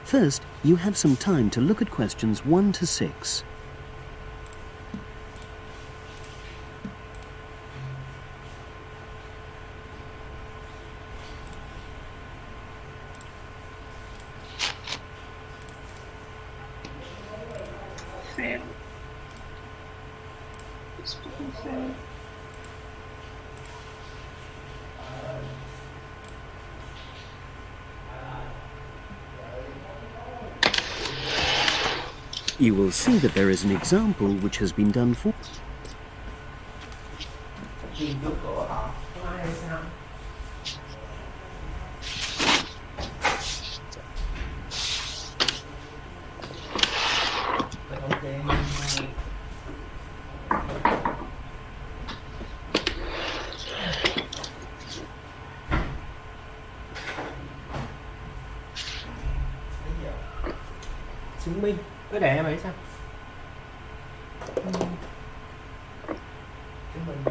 First, you have some time to look at questions 1 to 6. Fail. Speaking fail. You will see that there is an example which has been done for. Chứng minh. Cứ để em ấy sao? Chứng minh.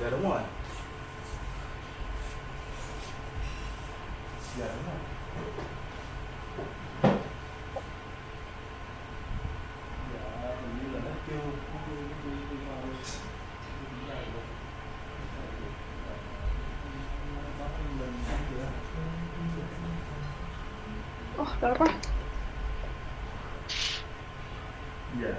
Dạ đúng rồi. Dạ đúng rồi. Dạ hình như là nó chưa Đỡ quá. Dạ.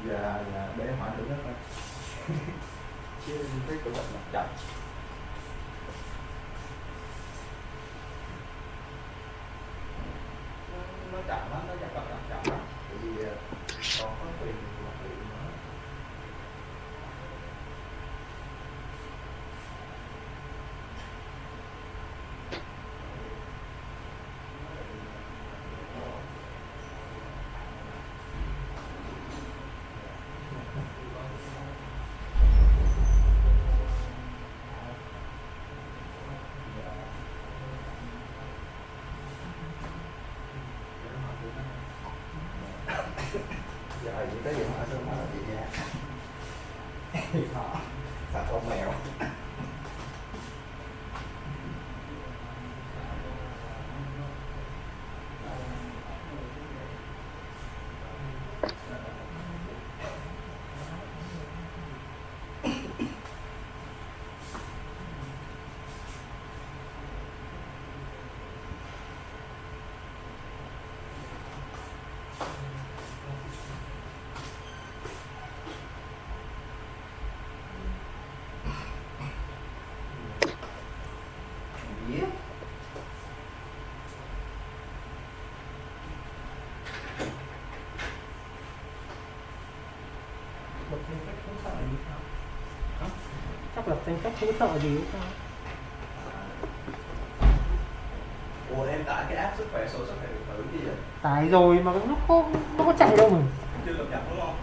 Dạ để em hỏi thử nó coi. Chứ em thấy của mình mặt chậm. Nó chậm lắm, nó chậm lắm. Tại vì còn có tiền vật liệu nữa. Giờ chỉ tới điện thoại xong mà chị nha. Họ sạch con mèo. Lập danh sách hỗ trợ gì sao? Hả? Chắc lập danh sách hỗ trợ gì sao? Ủa em tải cái app sức khỏe sổ sức khỏe điện tử gì vậy? Tải rồi mà nó có chạy đâu mà. Chưa cập nhật đúng không?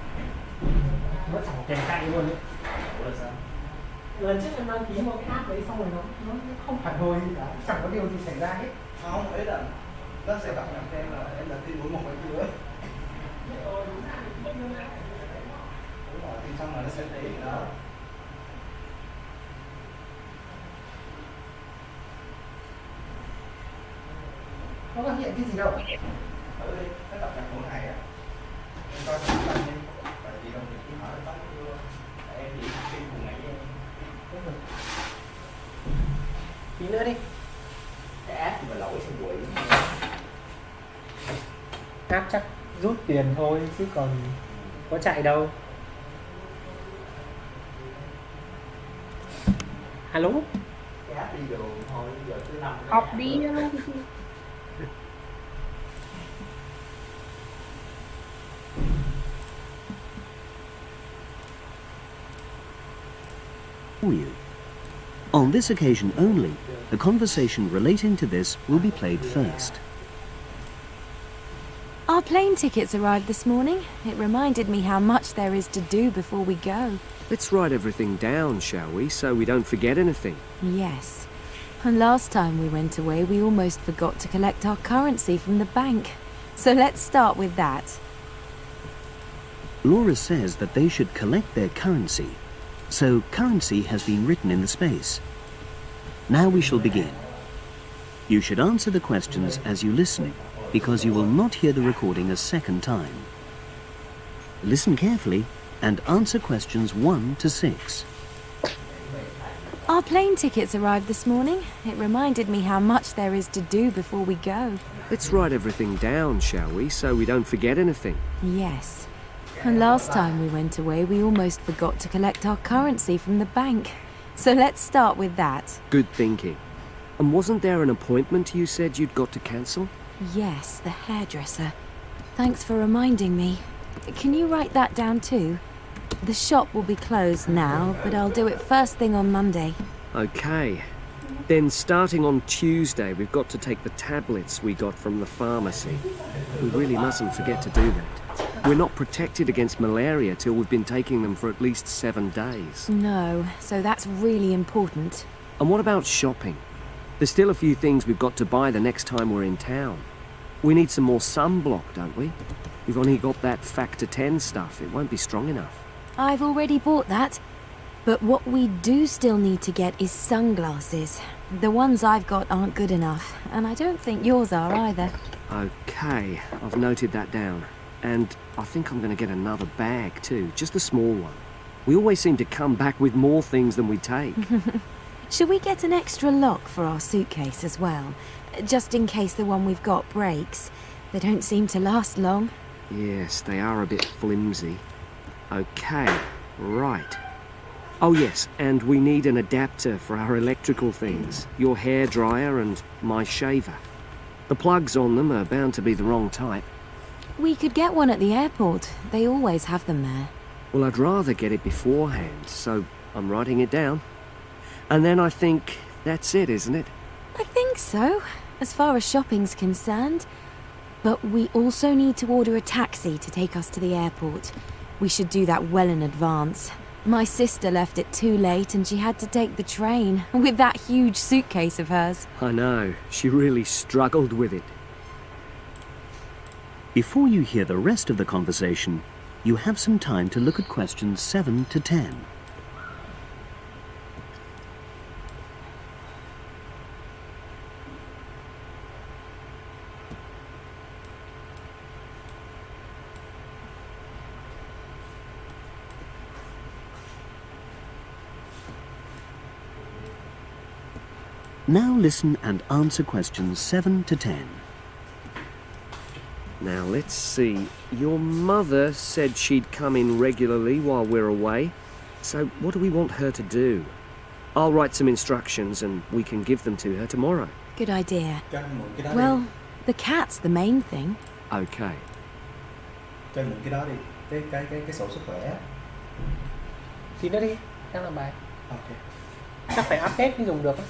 Nó chẳng kèm chạy luôn đấy. Ủa là sao? Lần trước em đăng ký một cái app đấy xong rồi nó không phản hồi gì cả, chẳng có điều gì xảy ra hết. Không, ấy là nó sẽ cập nhật cho em là em đã tiêm mũi 1 hay chưa. Đúng rồi, thì xong rồi nó sẽ thể hiện đó. Nó có hiện cái gì đâu. Thử đi, nó cập nhật mỗi ngày á. Em coi thử lần đi. Tại vì đồng nghiệp chỉ hỏi nó chưa. Tại em chỉ khi cùng ngày với em. Đúng rồi. Tí nữa đi. Cái app thì mà lỗi xong quỷ. App chắc rút tiền thôi chứ còn có chạy đâu. Alo? Cái app đi đường thôi, giờ thứ 5 Học đi luôn. for you. On this occasion only, the conversation relating to this will be played first. Our plane tickets arrived this morning. It reminded me how much there is to do before we go. Let's write everything down, shall we, so we don't forget anything? Yes. And last time we went away, we almost forgot to collect our currency from the bank. So let's start with that. Laura says that they should collect their currency, so currency has been written in the space. Now we shall begin. You should answer the questions as you listen, because you will not hear the recording a second time. Listen carefully and answer questions 1 to 6. Our plane tickets arrived this morning. It reminded me how much there is to do before we go. Let's write everything down, shall we, so we don't forget anything? Yes. And last time we went away, we almost forgot to collect our currency from the bank. So let's start with that. Good thinking. And wasn't there an appointment you said you'd got to cancel? Yes, the hairdresser. Thanks for reminding me. Can you write that down too? The shop will be closed now, but I'll do it first thing on Monday. Okay. Then starting on Tuesday, we've got to take the tablets we got from the pharmacy. We really mustn't forget to do that. We're not protected against malaria till we've been taking them for at least 7 days. No, so that's really important. And what about shopping? There's still a few things we've got to buy the next time we're in town. We need some more sunblock, don't we? We've only got that factor 10 stuff. It won't be strong enough. I've already bought that. But what we do still need to get is sunglasses. The ones I've got aren't good enough, and I don't think yours are either. Okay, I've noted that down. And I think I'm going to get another bag too, just a small one. We always seem to come back with more things than we take. Should we get an extra lock for our suitcase as well? Just in case the one we've got breaks. They don't seem to last long. Yes, they are a bit flimsy. Okay, right. Oh yes, and we need an adapter for our electrical things. Your hairdryer and my shaver. The plugs on them are bound to be the wrong type. We could get one at the airport. They always have them there. Well, I'd rather get it beforehand, so I'm writing it down. And then I think that's it, isn't it? I think so, as far as shopping's concerned. But we also need to order a taxi to take us to the airport. We should do that well in advance. My sister left it too late and she had to take the train with that huge suitcase of hers. I know, she really struggled with it. Before you hear the rest of the conversation, you have some time to look at questions 7 to 10. Now listen and answer questions 7 to 10. Now, let's see. Your mother said she'd come in regularly while we're away. So what do we want her to do? I'll write some instructions and we can give them to her tomorrow. Good idea. Well, the cat's the main thing. Okay. Cho anh mượn cái đó đi, cái sổ sức khỏe. Xin nó đi, đang làm bài. Ok. Chắc phải update mới dùng được á.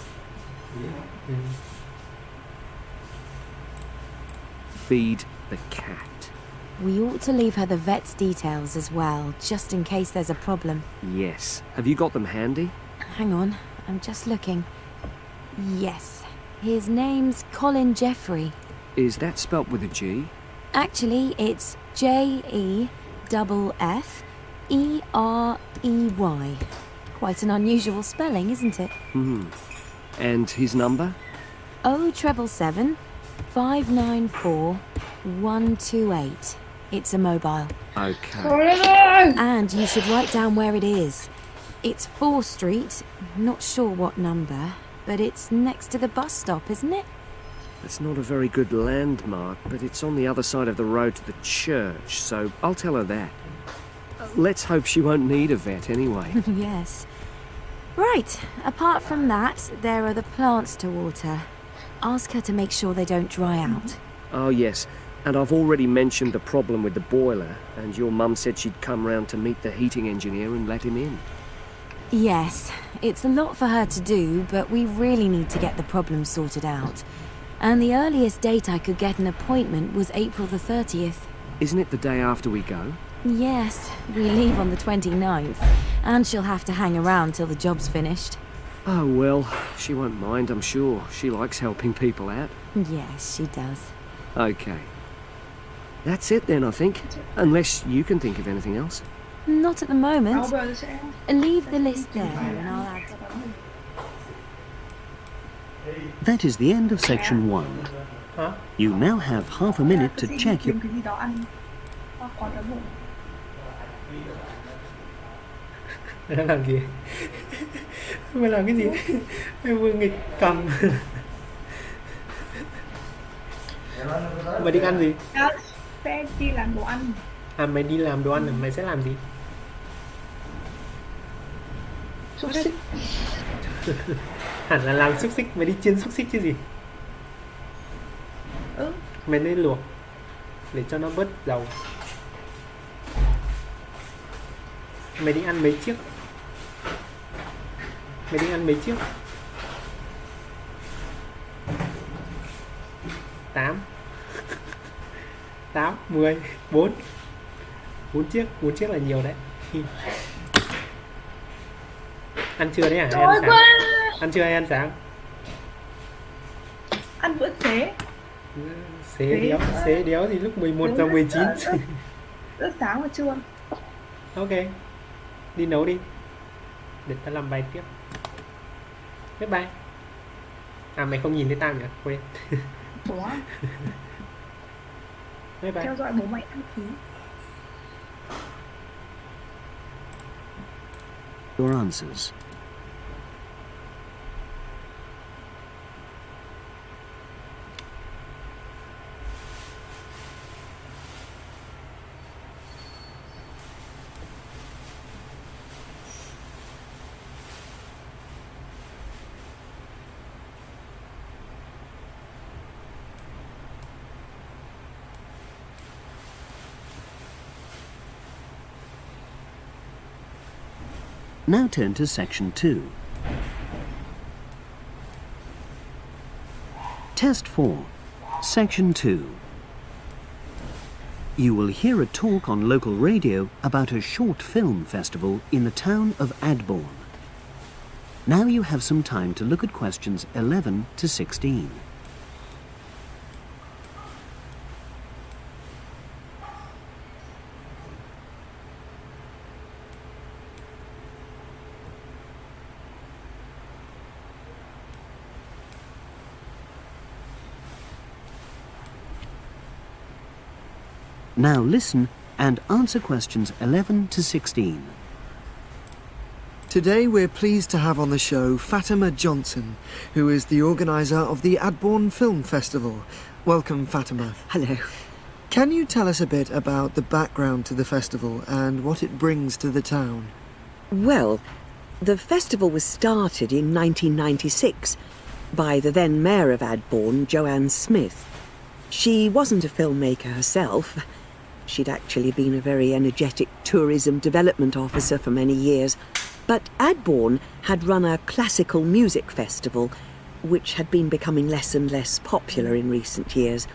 Feed the cat. We ought to leave her the vet's details as well, just in case there's a problem. Yes. Have you got them handy? Hang on, I'm just looking. Yes, his name's Colin Jeffrey. Is that spelt with a G? Actually, it's Jeffrey. Quite an unusual spelling, isn't it? And his number? 077 594 128. It's a mobile. Okay. And you should write down where it is. It's 4th Street, not sure what number, but it's next to the bus stop, isn't it? It's not a very good landmark, but it's on the other side of the road to the church, so I'll tell her that. Let's hope she won't need a vet anyway. Yes. Right, apart from that, there are the plants to water. Ask her to make sure they don't dry out. Oh yes, and I've already mentioned the problem with the boiler, and your mum said she'd come round to meet the heating engineer and let him in. Yes, It's a lot for her to do, but we really need to get the problem sorted out. And the earliest date I could get an appointment was April the 30th. Isn't it the day after we go? Yes, we leave on the 29th, and she'll have to hang around till the job's finished. Oh, well, she won't mind, I'm sure. She likes helping people out. Yes, she does. Okay. That's it then, I think. Unless you can think of anything else. Not at the moment. Albert sẽ Leave the list there, and I'll add. That is the end of section 1. Hả? You now have half a minute to Chị check your... kiếm cái gì đó ăn hoặc có đói bụng. Mày đang làm gì? Mày làm cái gì? Mày vừa nghịch cầm. Mày định ăn gì? Tao sẽ đi làm đồ ăn. À, mày đi làm đồ ăn là mày sẽ làm gì? Xúc xích. Hẳn là làm xúc xích, mày đi chiên xúc xích chứ gì? Mày nên luộc để cho nó bớt dầu. Mày định ăn mấy chiếc? Mày định ăn mấy chiếc? 8 8, 10, 4 4 chiếc là nhiều đấy. Ăn trưa đấy hả? Hay ăn sáng? Ăn trưa hay ăn sáng? Ăn bữa xế. Xế đéo thì lúc 11 giờ 19. Bữa sáng và trưa. Ok. Đi nấu đi. Để tao làm bài tiếp. Bye bye. À, mày không nhìn thấy tao nhỉ? Quên. Ủa? Bye bye. Theo dõi bố mày ăn khí. your answers. Now turn to section 2. Test 4, section 2. You will hear a talk on local radio about a short film festival in the town of Adborn. Now you have some time to look at questions 11 to 16. Now listen and answer questions 11 to 16. Today we're pleased to have on the show Fatima Johnson, who is the organiser of the Adborn Film Festival. Welcome, Fatima. Hello. Can you tell us a bit about the background to the festival and what it brings to the town? Well, the festival was started in 1996 by the then Mayor of Adborn, Joanne Smith. She wasn't a filmmaker herself. She'd actually been a very energetic tourism development officer for many years. But Adborn had run a classical music festival, which had been becoming less and less popular in recent years.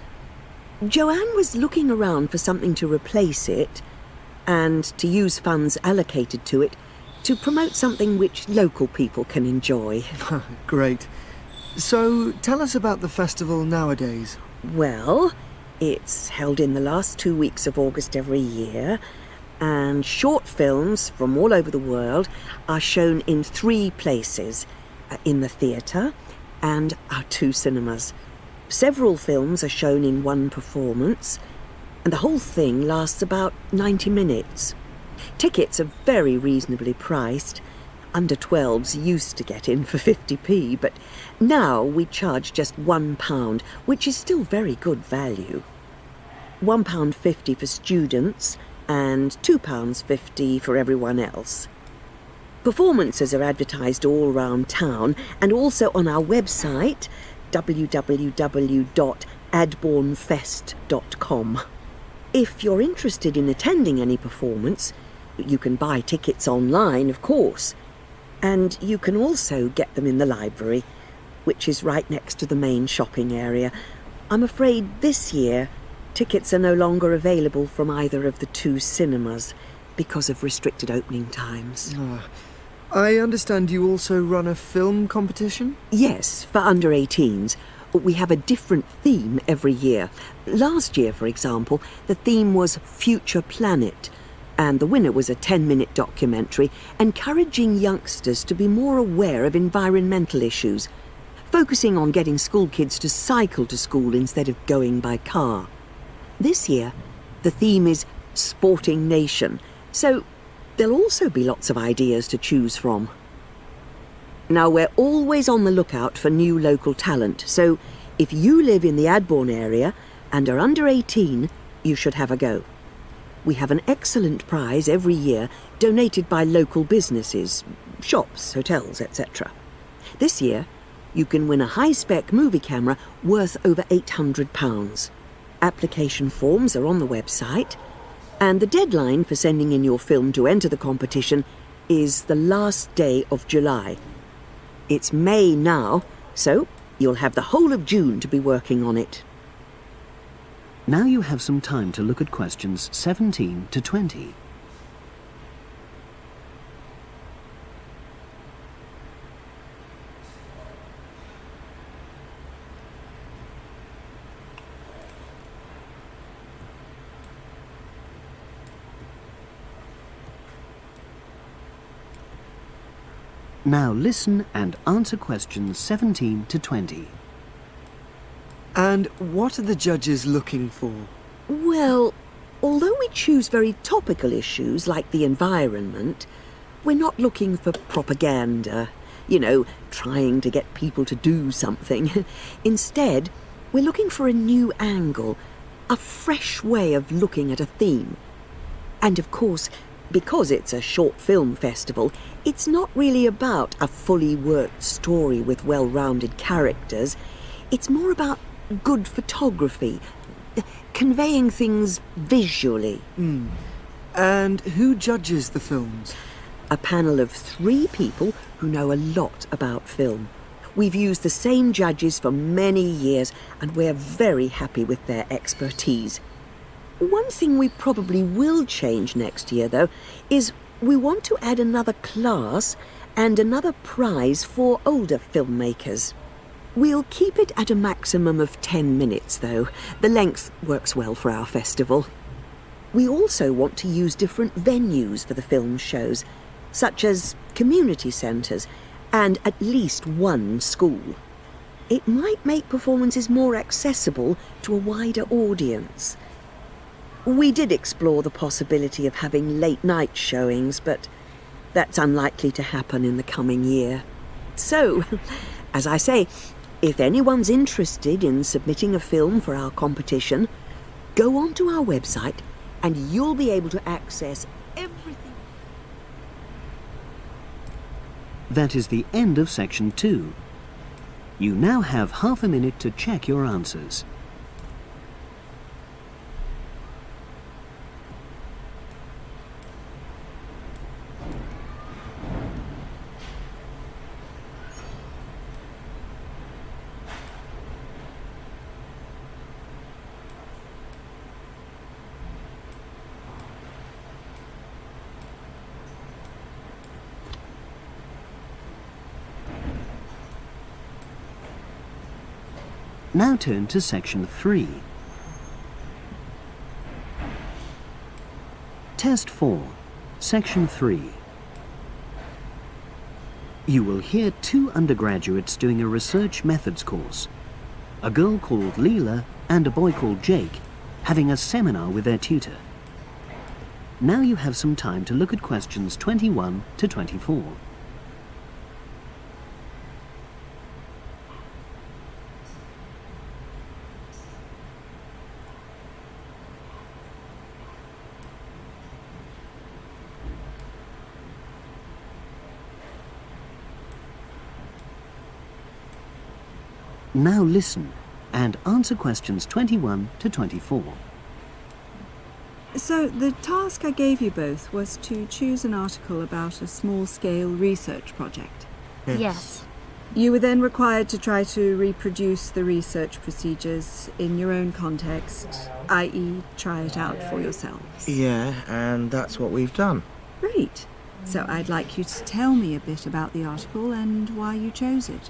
Joanne was looking around for something to replace it, and to use funds allocated to it to promote something which local people can enjoy. Great. So, tell us about the festival nowadays. Well, it's held in the last 2 weeks of August every year, and short films from all over the world are shown in 3 places, in the theatre and our 2 cinemas. Several films are shown in one performance, and the whole thing lasts about 90 minutes. Tickets are very reasonably priced. Under 12s used to get in for 50p, but now we charge just £1, which is still very good value. £1.50 for students and £2.50 for everyone else. Performances are advertised all around town and also on our website, www.adbornfest.com. If you're interested in attending any performance, you can buy tickets online, of course. And you can also get them in the library, which is right next to the main shopping area. I'm afraid this year, tickets are no longer available from either of the two cinemas because of restricted opening times. I understand you also run a film competition? Yes, for under 18s. We have a different theme every year. Last year, for example, the theme was Future Planet, and the winner was a 10-minute documentary encouraging youngsters to be more aware of environmental issues, focusing on getting school kids to cycle to school instead of going by car. This year, the theme is Sporting Nation, so there'll also be lots of ideas to choose from. Now, we're always on the lookout for new local talent, so if you live in the Adbourne area and are under 18, you should have a go. We have an excellent prize every year donated by local businesses, shops, hotels, etc. This year, you can win a high-spec movie camera worth over £800. Application forms are on the website, and the deadline for sending in your film to enter the competition is the last day of July. It's May now, so you'll have the whole of June to be working on it. Now you have some time to look at questions 17 to 20. Now listen and answer questions 17 to 20. And what are the judges looking for? Well, although we choose very topical issues like the environment, we're not looking for propaganda, trying to get people to do something. Instead, we're looking for a new angle, a fresh way of looking at a theme. And of course, because it's a short film festival, it's not really about a fully worked story with well-rounded characters. It's more about good photography, conveying things visually. And who judges the films? A panel of 3 people who know a lot about film. We've used the same judges for many years, and we're very happy with their expertise. One thing we probably will change next year, though, is we want to add another class and another prize for older filmmakers. We'll keep it at a maximum of 10 minutes, though. The length works well for our festival. We also want to use different venues for the film shows, such as community centres and at least one school. It might make performances more accessible to a wider audience. We did explore the possibility of having late-night showings, but that's unlikely to happen in the coming year. So, as I say, if anyone's interested in submitting a film for our competition, go onto our website and you'll be able to access everything. That is the end of section 2. You now have half a minute to check your answers. Now turn to section 3. Test 4, section 3. You will hear 2 undergraduates doing a research methods course. A girl called Leela and a boy called Jake having a seminar with their tutor. Now you have some time to look at questions 21 to 24. Now listen and answer questions 21 to 24. So the task I gave you both was to choose an article about a small-scale research project. Yes. You were then required to try to reproduce the research procedures in your own context, i.e. try it out for yourselves. Yeah, and that's what we've done. Great. So I'd like you to tell me a bit about the article and why you chose it.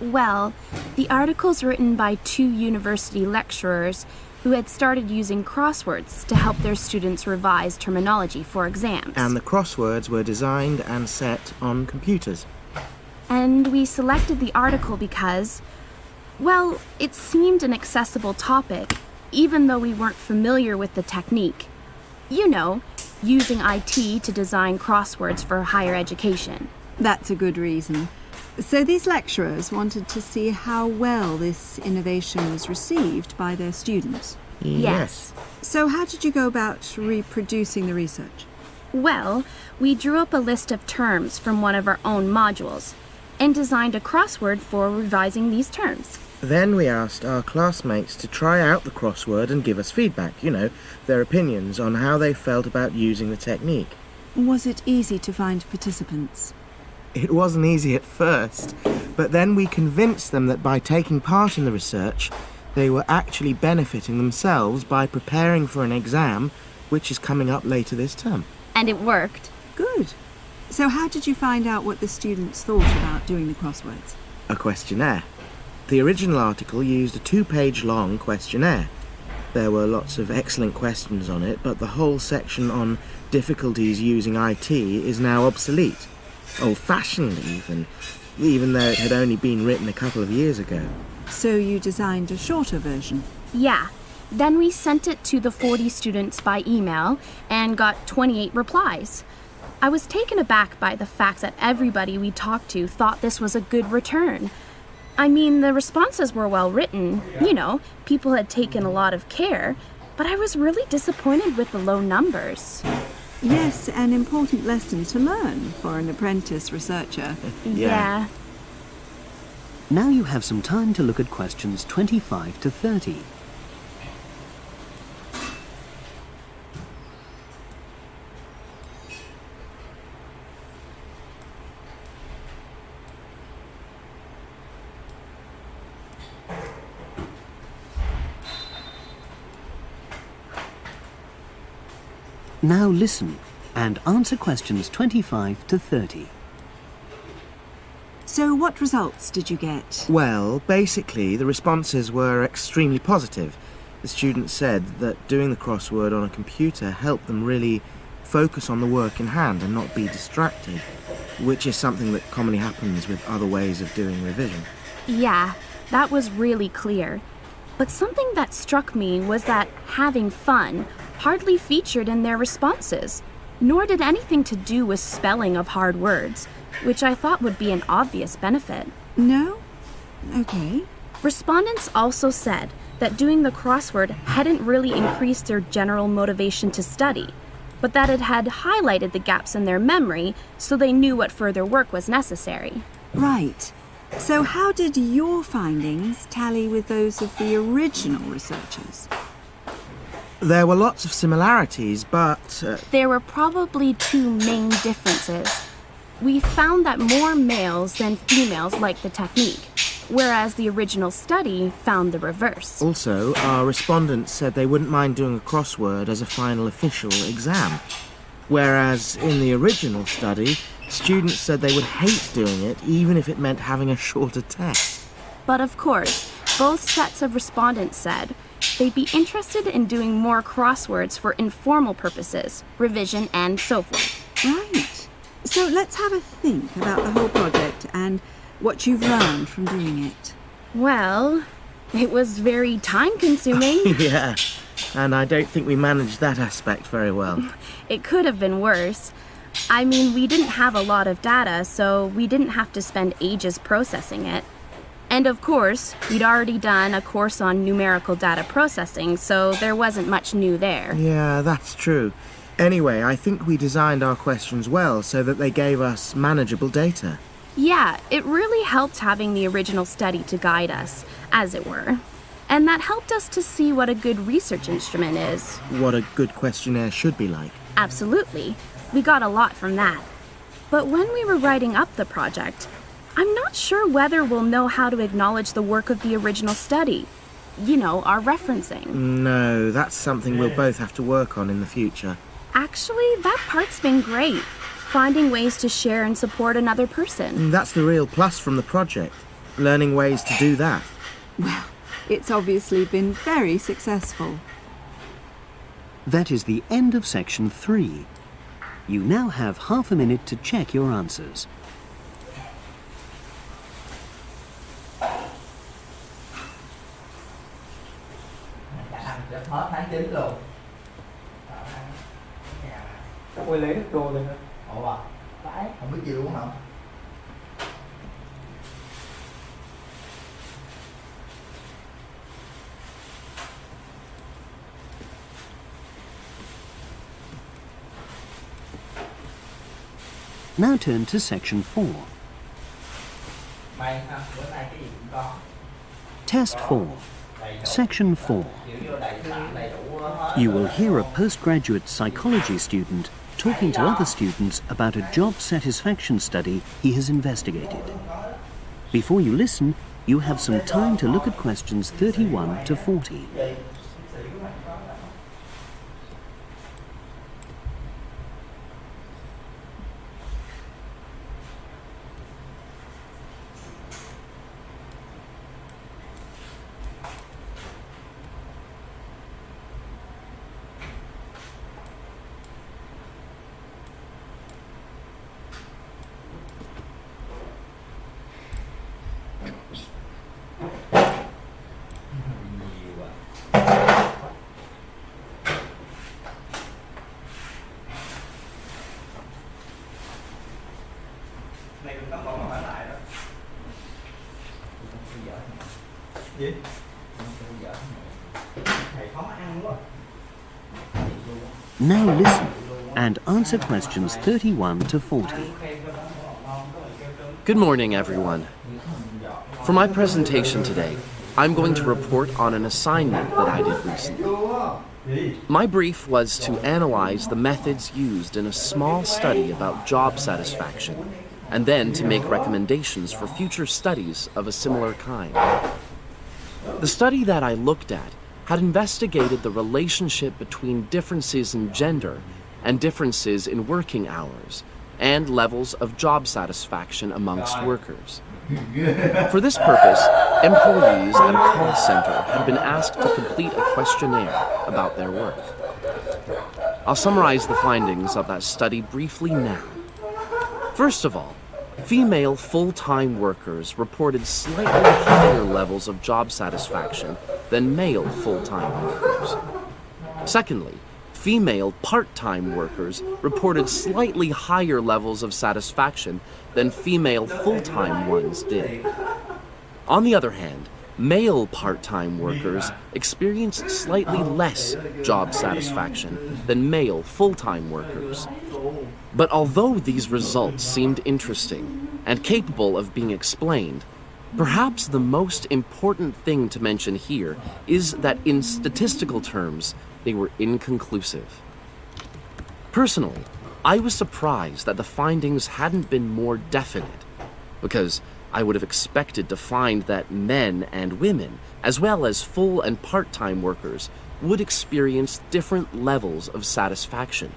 Well, the article's written by 2 university lecturers who had started using crosswords to help their students revise terminology for exams. And the crosswords were designed and set on computers. And we selected the article because, well, it seemed an accessible topic, even though we weren't familiar with the technique. You know, using IT to design crosswords for higher education. That's a good reason. So these lecturers wanted to see how well this innovation was received by their students. Yes. So how did you go about reproducing the research? Well, we drew up a list of terms from one of our own modules and designed a crossword for revising these terms. Then we asked our classmates to try out the crossword and give us feedback, their opinions on how they felt about using the technique. Was it easy to find participants? It wasn't easy at first, but then we convinced them that by taking part in the research, they were actually benefiting themselves by preparing for an exam, which is coming up later this term. And it worked. Good. So how did you find out what the students thought about doing the crosswords? A questionnaire. The original article used a 2-page long questionnaire. There were lots of excellent questions on it, but the whole section on difficulties using IT is now obsolete. Old-fashioned even though it had only been written a couple of years ago. So you designed a shorter version? Yeah. Then we sent it to the 40 students by email and got 28 replies. I was taken aback by the fact that everybody we talked to thought this was a good return. I mean, the responses were well written, people had taken a lot of care, but I was really disappointed with the low numbers. Yes, an important lesson to learn for an apprentice researcher. Yeah. Now you have some time to look at questions 25 to 30. Now listen and answer questions 25 to 30. So what results did you get? Well, basically, the responses were extremely positive. The students said that doing the crossword on a computer helped them really focus on the work in hand and not be distracted, which is something that commonly happens with other ways of doing revision. Yeah, that was really clear. But something that struck me was that having fun hardly featured in their responses, nor did anything to do with spelling of hard words, which I thought would be an obvious benefit. No? Okay. Respondents also said that doing the crossword hadn't really increased their general motivation to study, but that it had highlighted the gaps in their memory so they knew what further work was necessary. Right. So how did your findings tally with those of the original researchers? There were lots of similarities, but... There were probably 2 main differences. We found that more males than females liked the technique, whereas the original study found the reverse. Also, our respondents said they wouldn't mind doing a crossword as a final official exam, whereas in the original study, students said they would hate doing it even if it meant having a shorter test. But of course, both sets of respondents said they'd be interested in doing more crosswords for informal purposes, revision, and so forth. Right. So let's have a think about the whole project and what you've learned from doing it. Well, it was very time-consuming. Yeah, and I don't think we managed that aspect very well. It could have been worse. I mean, we didn't have a lot of data, so we didn't have to spend ages processing it. And of course, we'd already done a course on numerical data processing, so there wasn't much new there. Yeah, that's true. Anyway, I think we designed our questions well so that they gave us manageable data. Yeah, it really helped having the original study to guide us, as it were. And that helped us to see what a good research instrument is. What a good questionnaire should be like. Absolutely. We got a lot from that. But when we were writing up the project, I'm not sure whether we'll know how to acknowledge the work of the original study. You know, our referencing. No, that's something we'll both have to work on in the future. Actually, that part's been great. Finding ways to share and support another person. That's the real plus from the project. Learning ways to do that. Well, it's obviously been very successful. That is the end of section 3. You now have half a minute to check your answers. Hết tháng 9 luôn. Ôi lấy được đồ rồi hả? Ủa à? Phải. Không biết gì luôn hả? Now turn to section 4. May ha, bữa nay cái gì cũng có. Test 4. Section 4. You will hear a postgraduate psychology student talking to other students about a job satisfaction study he has investigated. Before you listen, you have some time to look at questions 31 to 40. Gì? Thầy khó ăn quá. Now listen and answer questions 31 to 40. Good morning, everyone. For my presentation today, I'm going to report on an assignment that I did recently. My brief was to analyze the methods used in a small study about job satisfaction, and then to make recommendations for future studies of a similar kind. The study that I looked at had investigated the relationship between differences in gender and differences in working hours and levels of job satisfaction amongst workers. For this purpose, employees at a call center had been asked to complete a questionnaire about their work. I'll summarize the findings of that study briefly now. First of all, female full-time workers reported slightly higher levels of job satisfaction than male full-time workers. Secondly, female part-time workers reported slightly higher levels of satisfaction than female full-time ones did. On the other hand, male part-time workers experienced slightly less job satisfaction than male full-time workers. But although these results seemed interesting and capable of being explained, perhaps the most important thing to mention here is that in statistical terms, they were inconclusive. Personally, I was surprised that the findings hadn't been more definite, because I would have expected to find that men and women, as well as full and part-time workers, would experience different levels of satisfaction.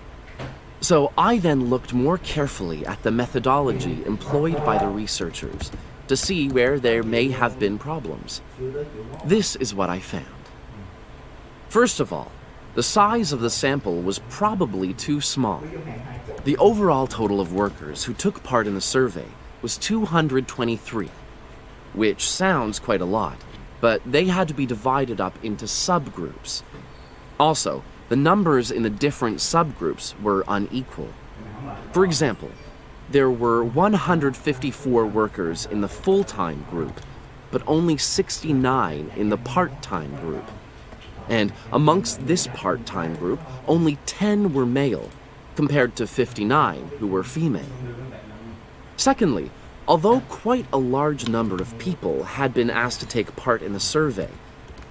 So I then looked more carefully at the methodology employed by the researchers to see where there may have been problems. This is what I found. First of all, the size of the sample was probably too small. The overall total of workers who took part in the survey was 223, which sounds quite a lot, but they had to be divided up into subgroups. Also, the numbers in the different subgroups were unequal. For example, there were 154 workers in the full-time group, but only 69 in the part-time group. And amongst this part-time group, only 10 were male, compared to 59 who were female. Secondly, although quite a large number of people had been asked to take part in the survey,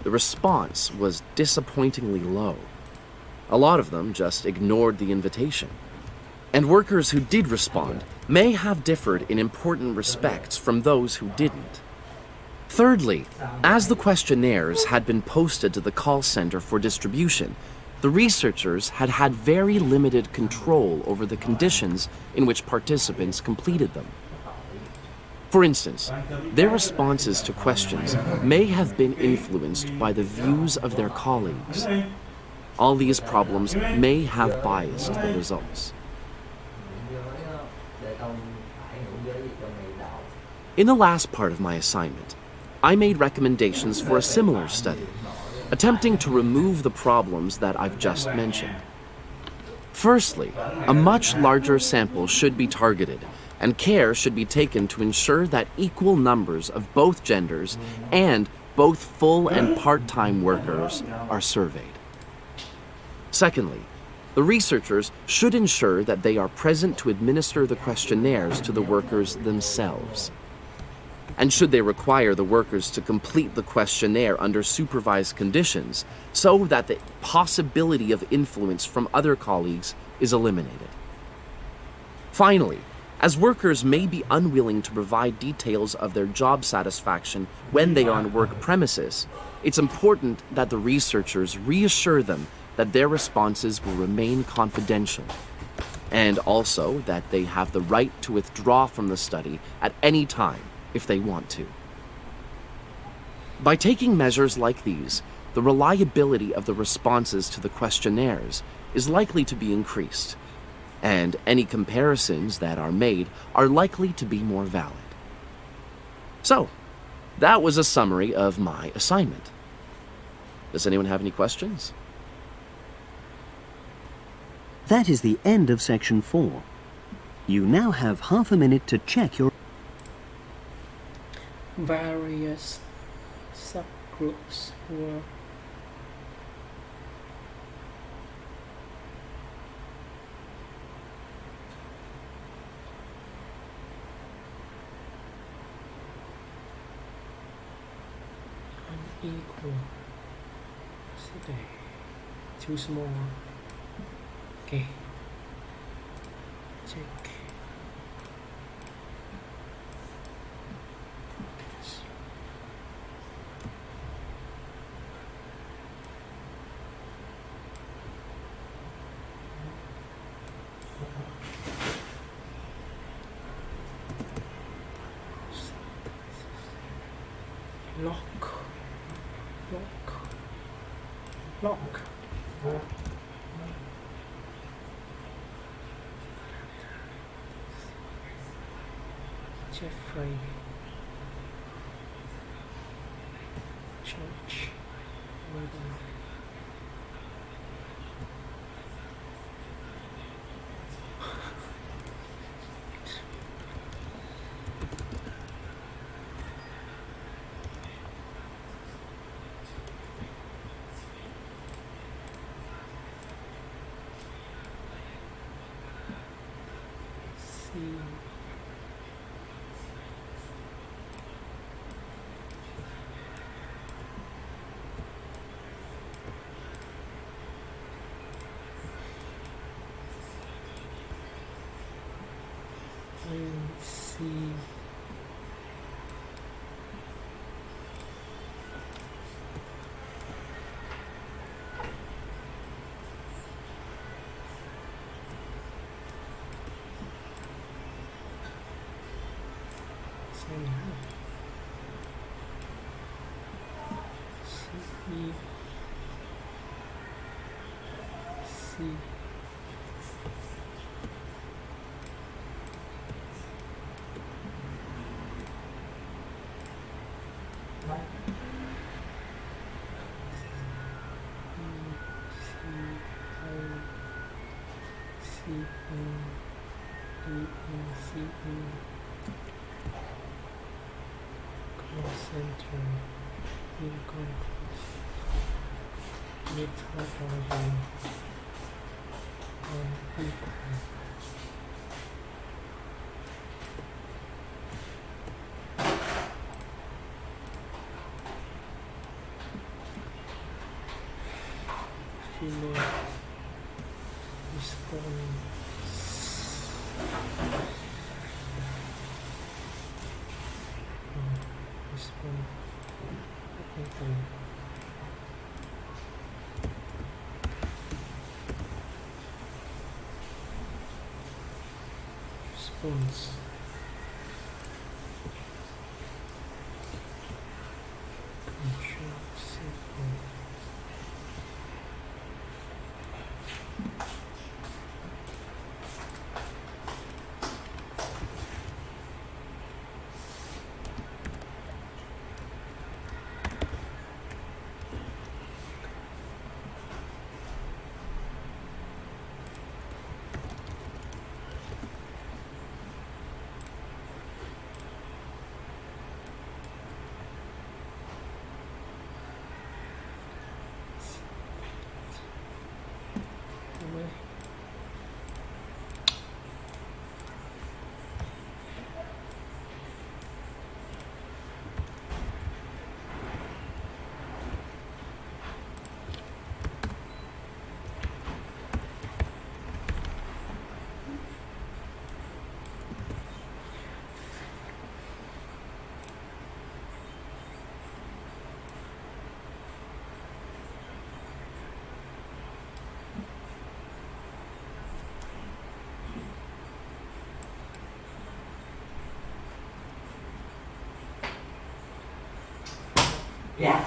the response was disappointingly low. A lot of them just ignored the invitation. And workers who did respond may have differed in important respects from those who didn't. Thirdly, as the questionnaires had been posted to the call center for distribution, the researchers had had very limited control over the conditions in which participants completed them. For instance, their responses to questions may have been influenced by the views of their colleagues. All these problems may have biased the results. In the last part of my assignment, I made recommendations for a similar study, attempting to remove the problems that I've just mentioned. Firstly, a much larger sample should be targeted, and care should be taken to ensure that equal numbers of both genders and both full and part-time workers are surveyed. Secondly, the researchers should ensure that they are present to administer the questionnaires to the workers themselves. And should they require the workers to complete the questionnaire under supervised conditions so that the possibility of influence from other colleagues is eliminated. Finally, as workers may be unwilling to provide details of their job satisfaction when they are on work premises, it's important that the researchers reassure them that their responses will remain confidential, and also that they have the right to withdraw from the study at any time if they want to. By taking measures like these, the reliability of the responses to the questionnaires is likely to be increased, and any comparisons that are made are likely to be more valid. So, that was a summary of my assignment. Does anyone have any questions? That is the end of section 4. You now have half a minute to check your... Various subgroups were unequal. Too small. Okay. Check. Lock. Jeffrey. Church. See. Center in conflict methodology unequal. female response. Response. Response. Yeah.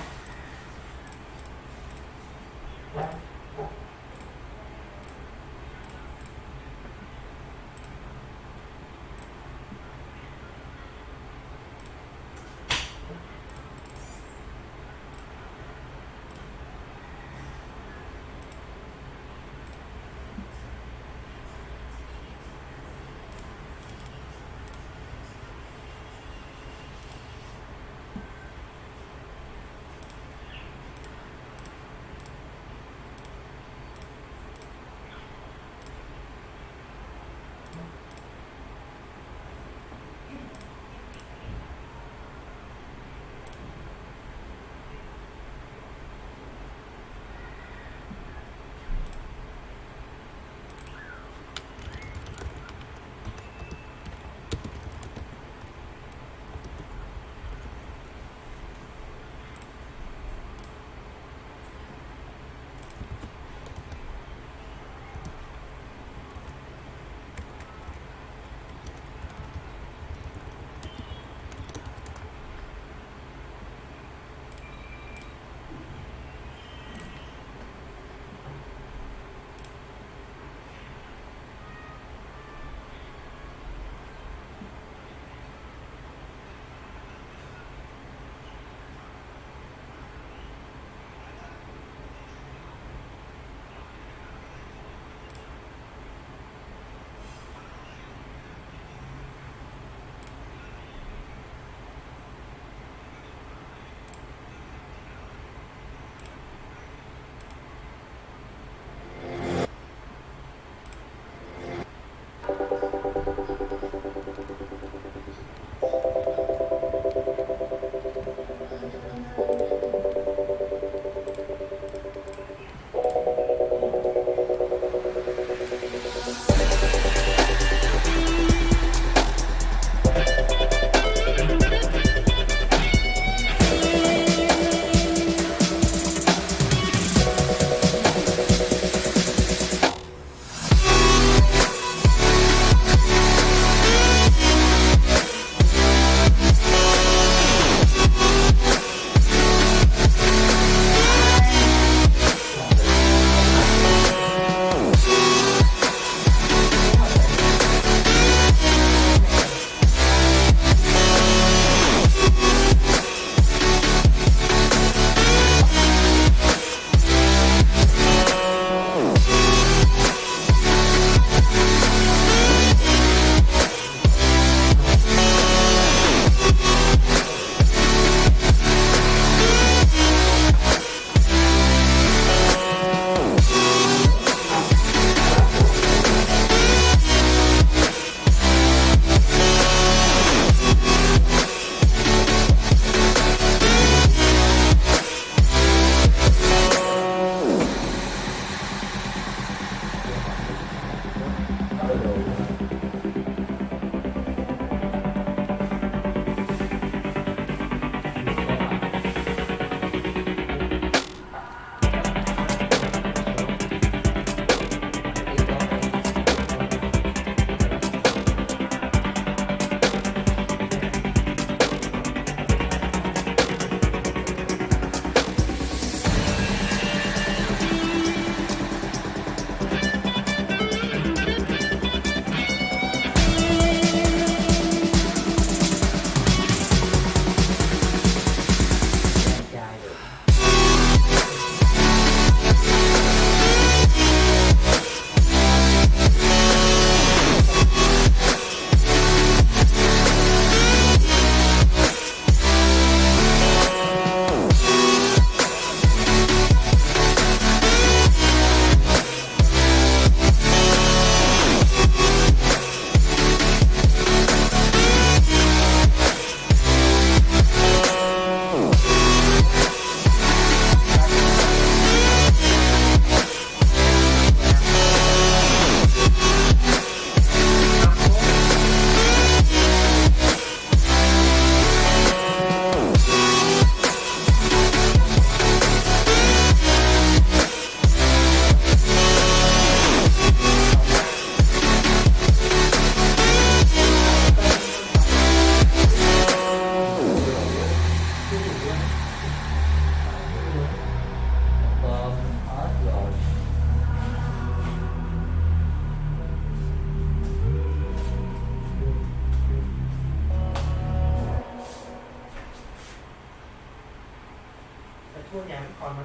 con nó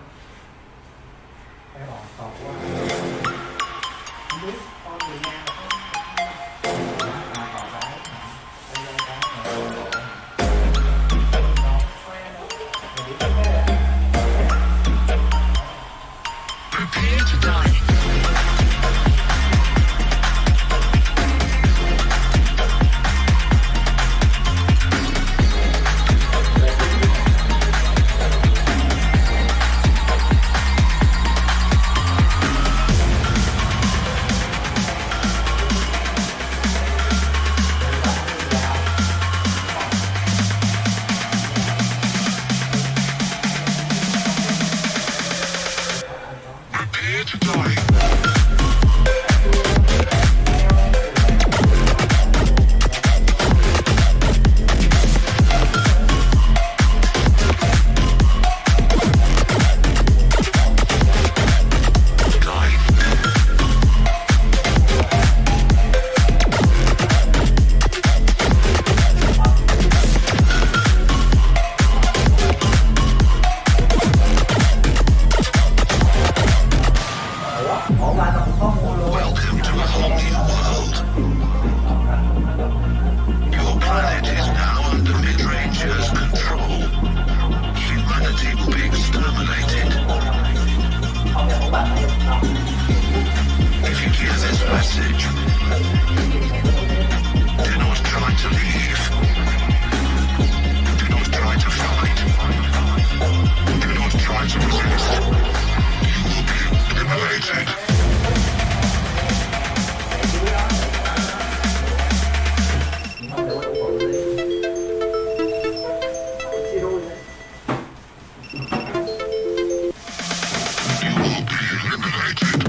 cái bỏ tỏ quá không biết con người nhà Prepare to die. Prepare to die. Welcome to a whole new world. Your planet is now under mid-rangers' control. Humanity will be exterminated. If you hear this message, do not try to leave. Do not try to fight. Do not try to resist. You will be eliminated. You will be eliminated.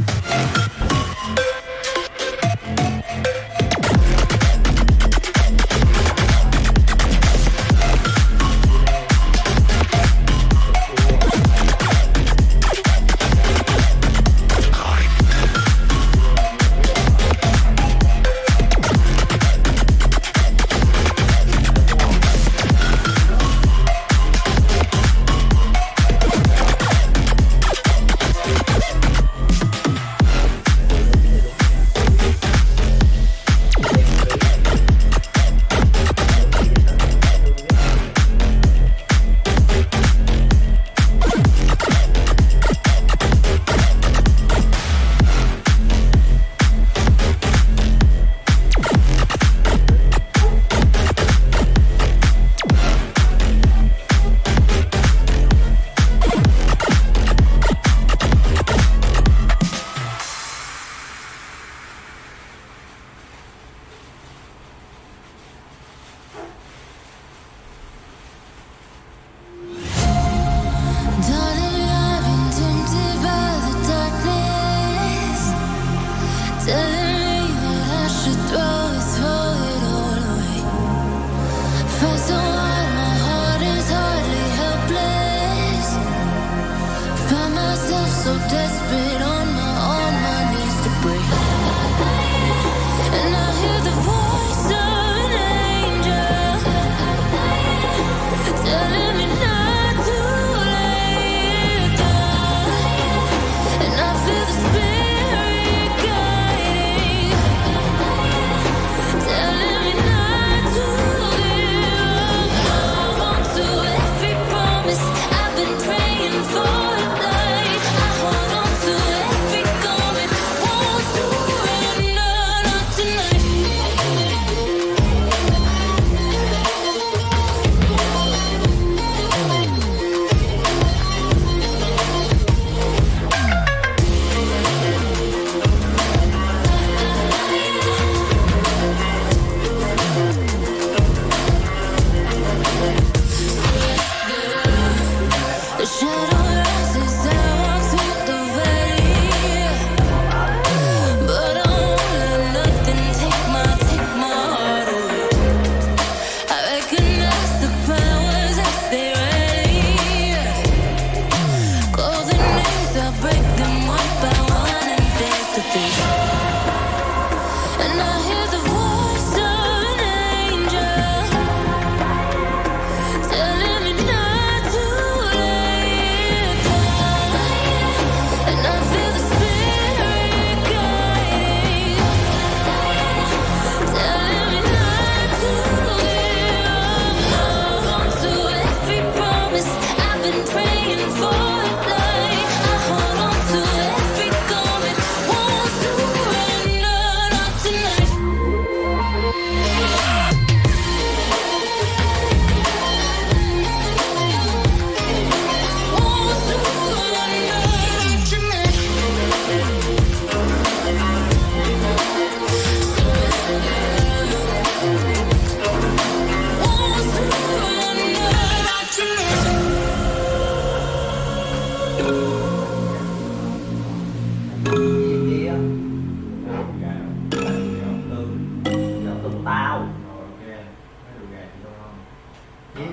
Oh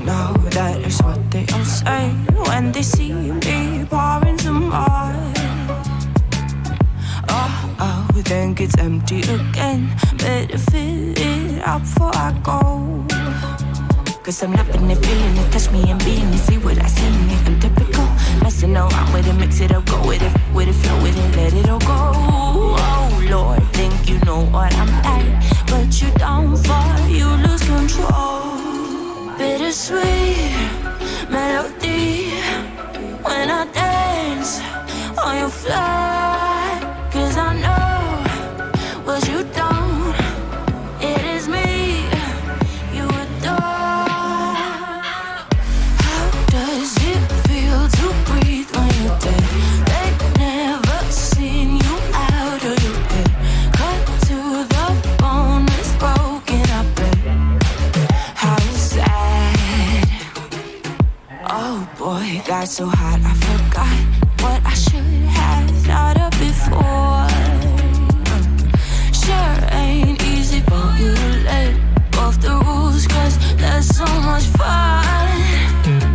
no, that is what they all say when they see me pouring some more. Oh, then gets empty again. Better fill it up before I go. Cause I'm loving it, feeling it, touch me and being it. See what I see in it, I'm typical. Messing around with it, mix it up, go with it, flow with it, let it all go. Oh Lord, think you know what I'm like, but you don't fall, you lose control. Bittersweet melody when I dance on your fly. Cause I know what you don't, it is me you adore. How does it feel to breathe when you're dead? They've never seen you out of your head. Cut to the bone, it's broken up, how sad. Oh boy, got so hot I forgot what I should have thought of before. Sure ain't easy for you to let go of the rules, cause there's so much fun.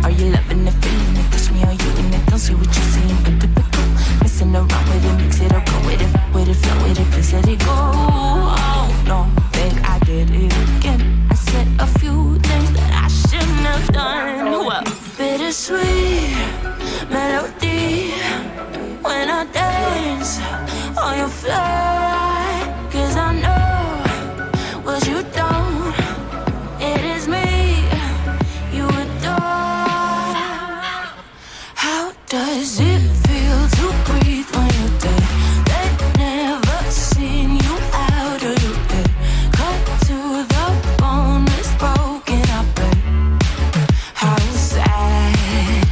Are you loving the feeling it? Touch me, are you in it? Don't see what you're seeing, but typical. Messing around with it, mix it up, go with it, flow with it, please let it go. Oh no, think I did it again. I said a few things that I shouldn't have done. Well, bittersweet melody when I dance on your fly. Cause I know what you don't, it is me you adore. How does it feel to breathe when you're dead? They've never seen you out of your head. Cut to the bone, it's broken up, how sad.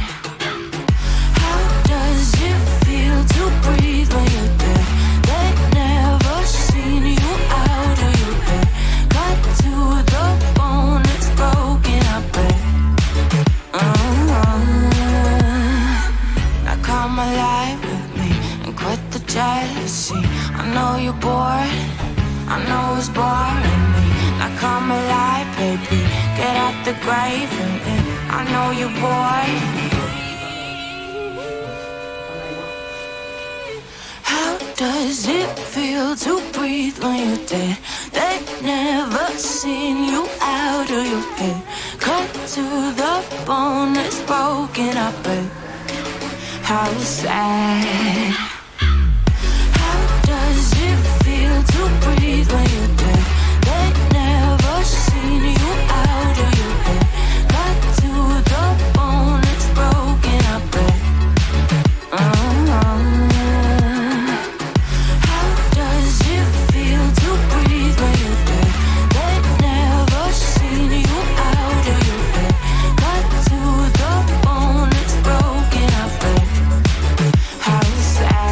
How does it feel to breathe when you're dead? They've never seen you out of your head. Cut to the bone, it's broken up, Now come alive with me and quit the jealousy. I know you're bored, I know it's boring me. Now come alive, baby, get out the grave with me. I know you're bored. How does it feel to breathe when you're dead? They've never seen you out of your head. Cut to the bone, it's broken up, how sad. How does it feel to breathe when you're dead? They've never seen you out of your head. Cut to the bone, it's broken up, How does it feel to breathe when you're dead? They've never seen you out of your head. Cut to the bone, it's broken up, how sad.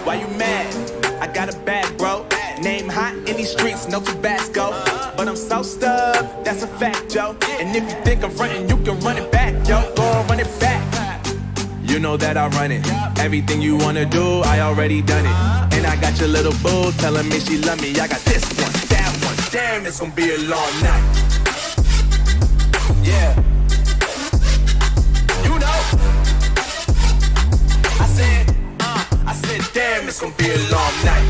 Why you mad? I got a bad bro. Name hot in these streets, no Tabasco. But I'm so stubbed, that's a fact, yo. And if you think I'm frontin', you can run it back, yo. Go and run it back. You know that I run it. Everything you wanna do, I already done it. And I got your little boo telling me she love me. I got this one, that one. Damn, it's gonna be a long night. Yeah. You know. I said, damn, it's gonna be a long night.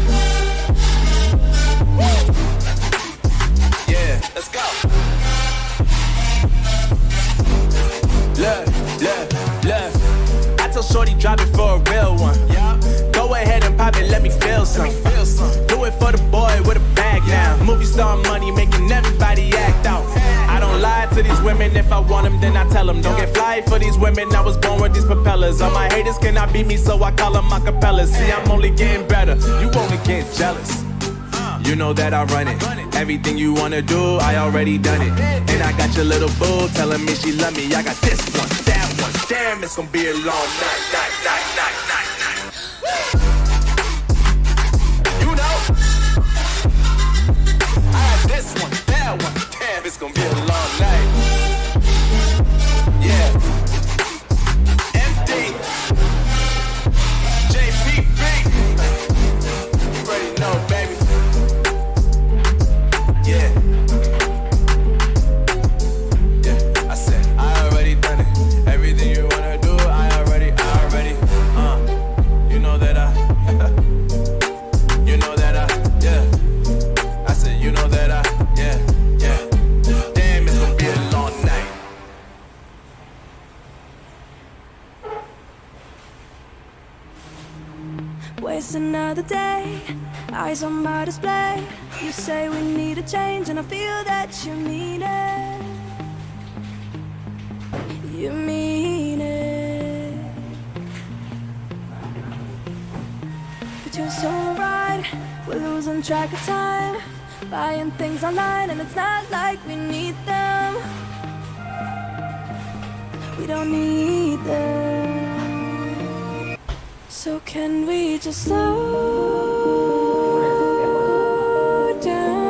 Yeah, let's go. Look. I tell shorty drop it for a real one. Go ahead and pop it, let me feel some. Do it for the boy with a bag now. Movie star money making everybody act out. I don't lie to these women, if I want them then I tell them. Don't get fly for these women, I was born with these propellers. All my haters cannot beat me, so I call them acapellas. See, I'm only getting better, you only get jealous. You know that I run it. Everything you wanna do, I already done it. And I got your little boo telling me she love me. I got this one, that one. Damn, it's gonna be a long night. You know, I got this one, that one. Damn, it's gonna be a long night. Yeah. MD, JPB. You already know, baby. Yeah, I said, I already done it. Everything you wanna do, I already, you know that you know that yeah. I said, you know that yeah. Damn, it's gonna be a long night. Waste another day, eyes on my display. You say we need a change and I feel that you mean it. You mean it. But you're so right, we're losing track of time. Buying things online and it's not like we need them. We don't need them. So can we just slow down?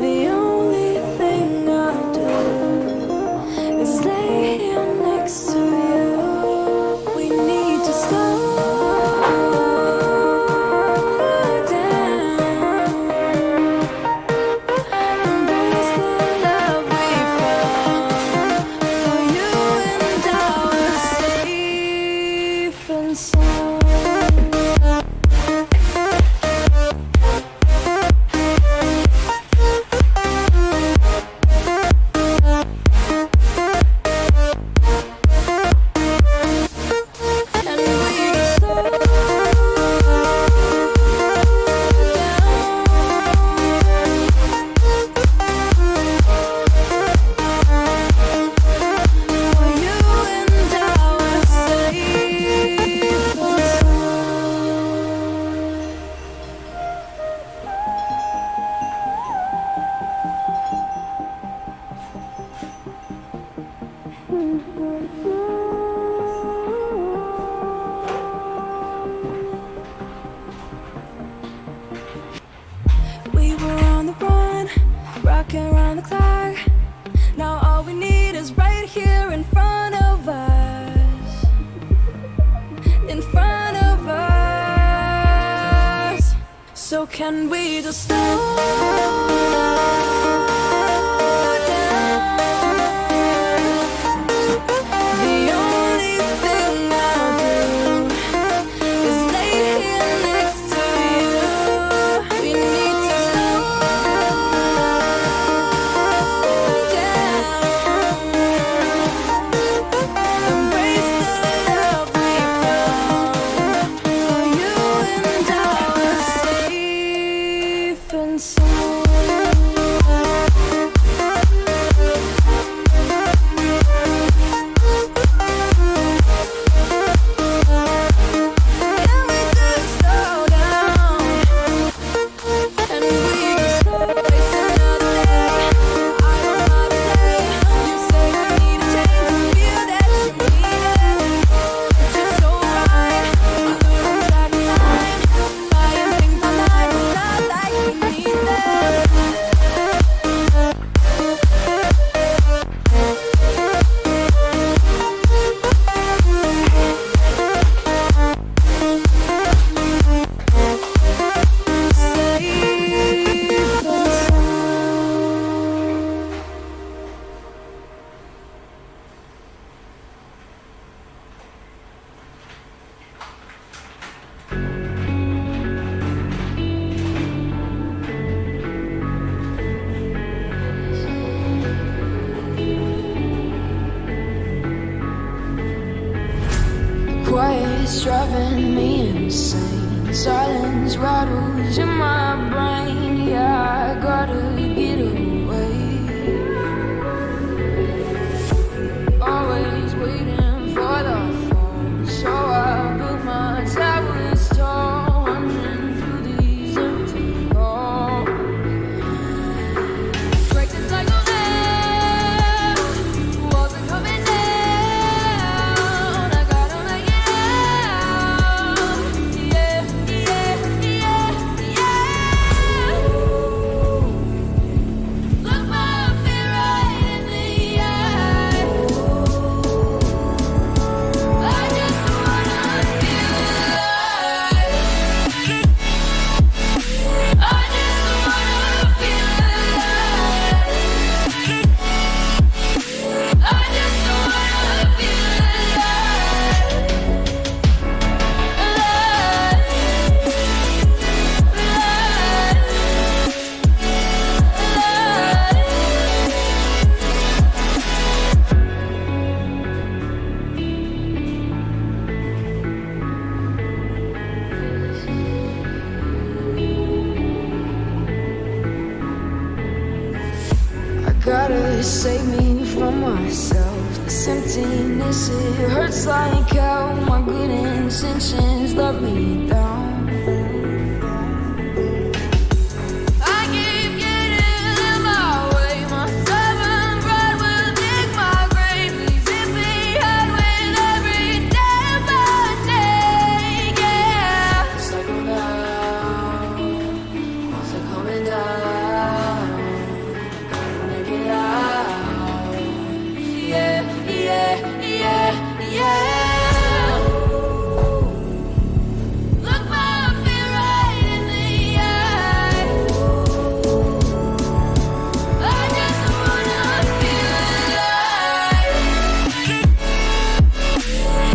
The only thing I'll do is lay here next to you. We need to slow down. Embrace the love we found. For you and I was safe and sound. And we just slow down. For you and I was safe and we were on the run, rocking around the clock. Now all we need is right here in front of us. In front of us. So can we just slow down? The only thing I'll do is lay here next to you. We need to slow down. Embrace the love we found. For you and I was safe and sound. it's driving me insane. Silence rattles in my brain. Yeah, I gotta get away. Always waiting for the fall, so I built my towers tall, wandering through these empty halls. Break the cycle now, walls are coming down. I gotta make it out. Yeah, yeah, yeah, yeah. Look my fear right in the eye. I just wanna feel alive. I just wanna feel alive. I just wanna feel I gotta save me from myself. This emptiness, it hurts like hell. My good intentions let me down. I keep getting in my way. My stubborn pride will dig my grave. Leaves it behind with every step I take. Yeah, it's like I'm down. It's like coming down. Make it out. Yeah, yeah, yeah, yeah. Look my fear right in the eye. I just wanna feel alive.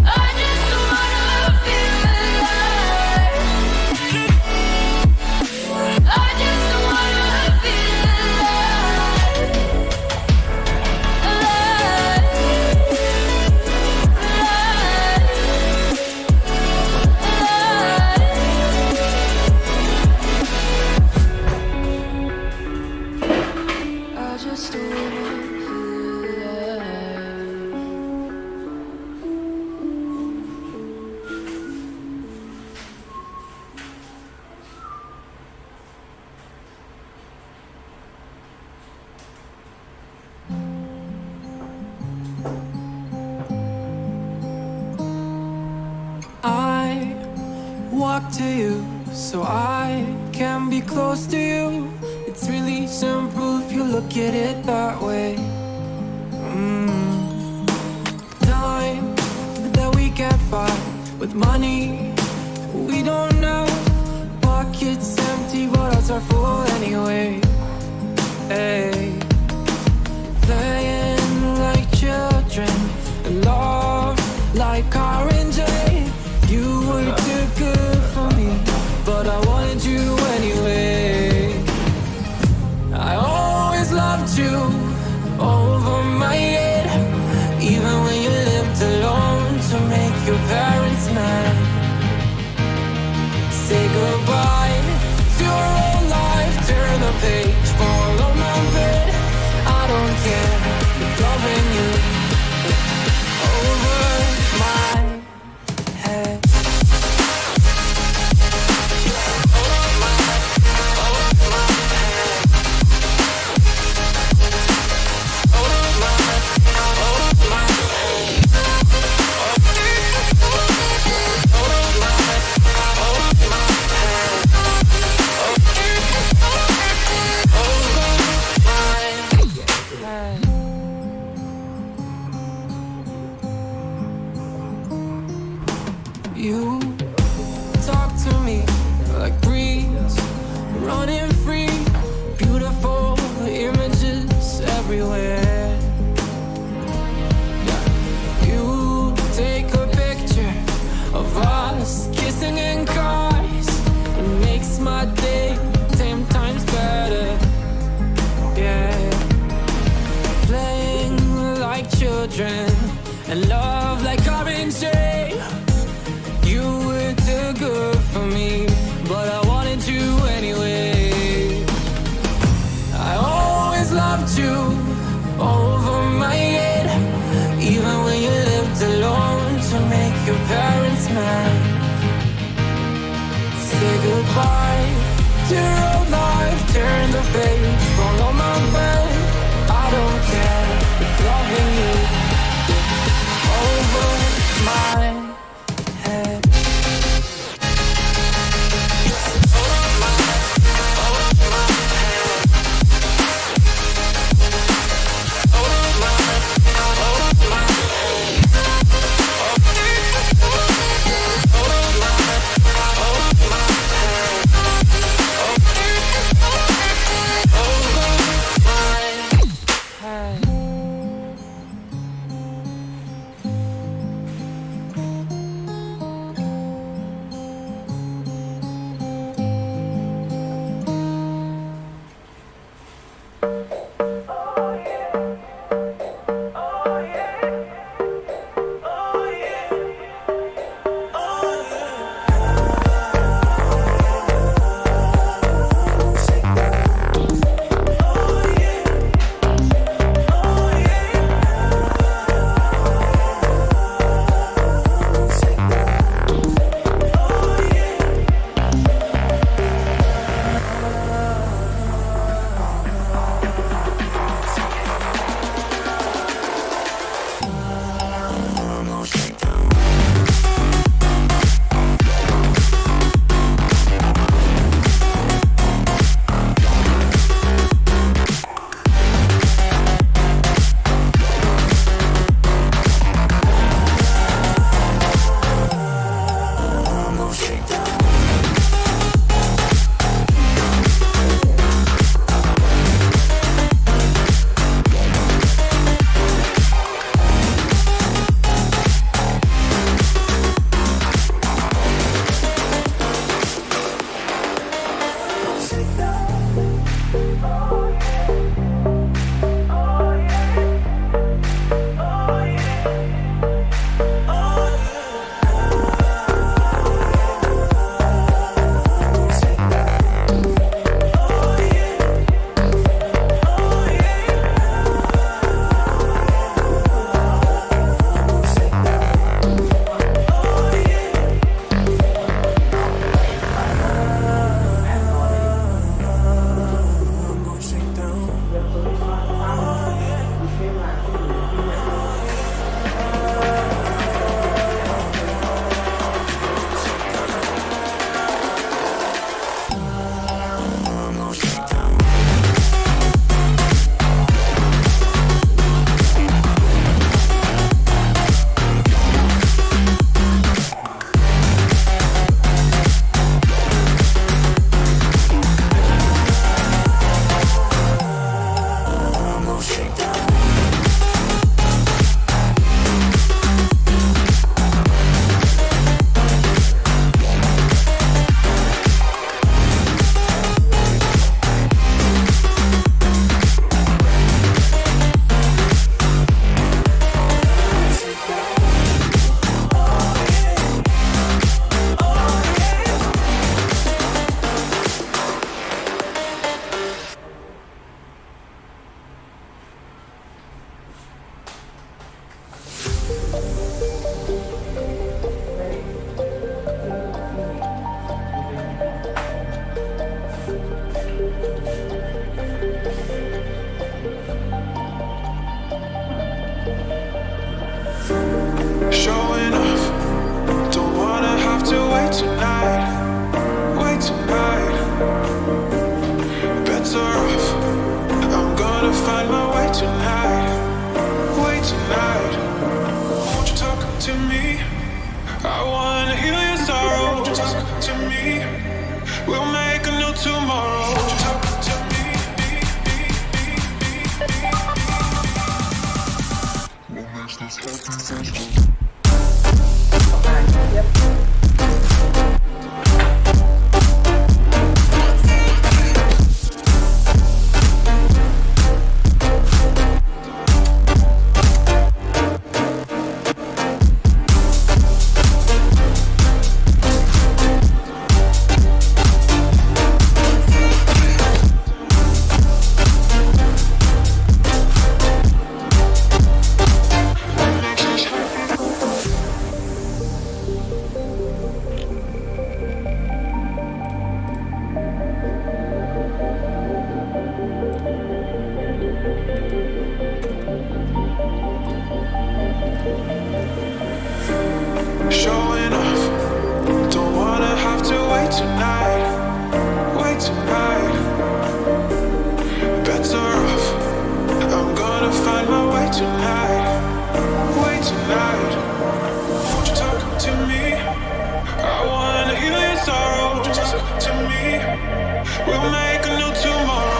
I just wanna feel alive. I just wanna feel alive. I just wanna feel alive. I walk to you so I can be close to you. It's really simple if you look at it that way. Time that we get by with money we don't know. Pockets empty but hearts are full anyway. Hey. Playing like children and love like R&J. You were too good for me, but I wanted you anyway. I always loved you over my head, even when you lived alone to make your parents mad. Say goodbye to your old life, turn the page, fall on my bed. I don't care, if loving you over my head. You talk to me like breeze, running free, beautiful images everywhere. You take a picture of us kissing in cars, it makes my day 10 times better. Yeah, playing like children and love like orange. fight to road life, turn the page, follow my bed. I don't care if loving you over my head. We'll make a new tomorrow.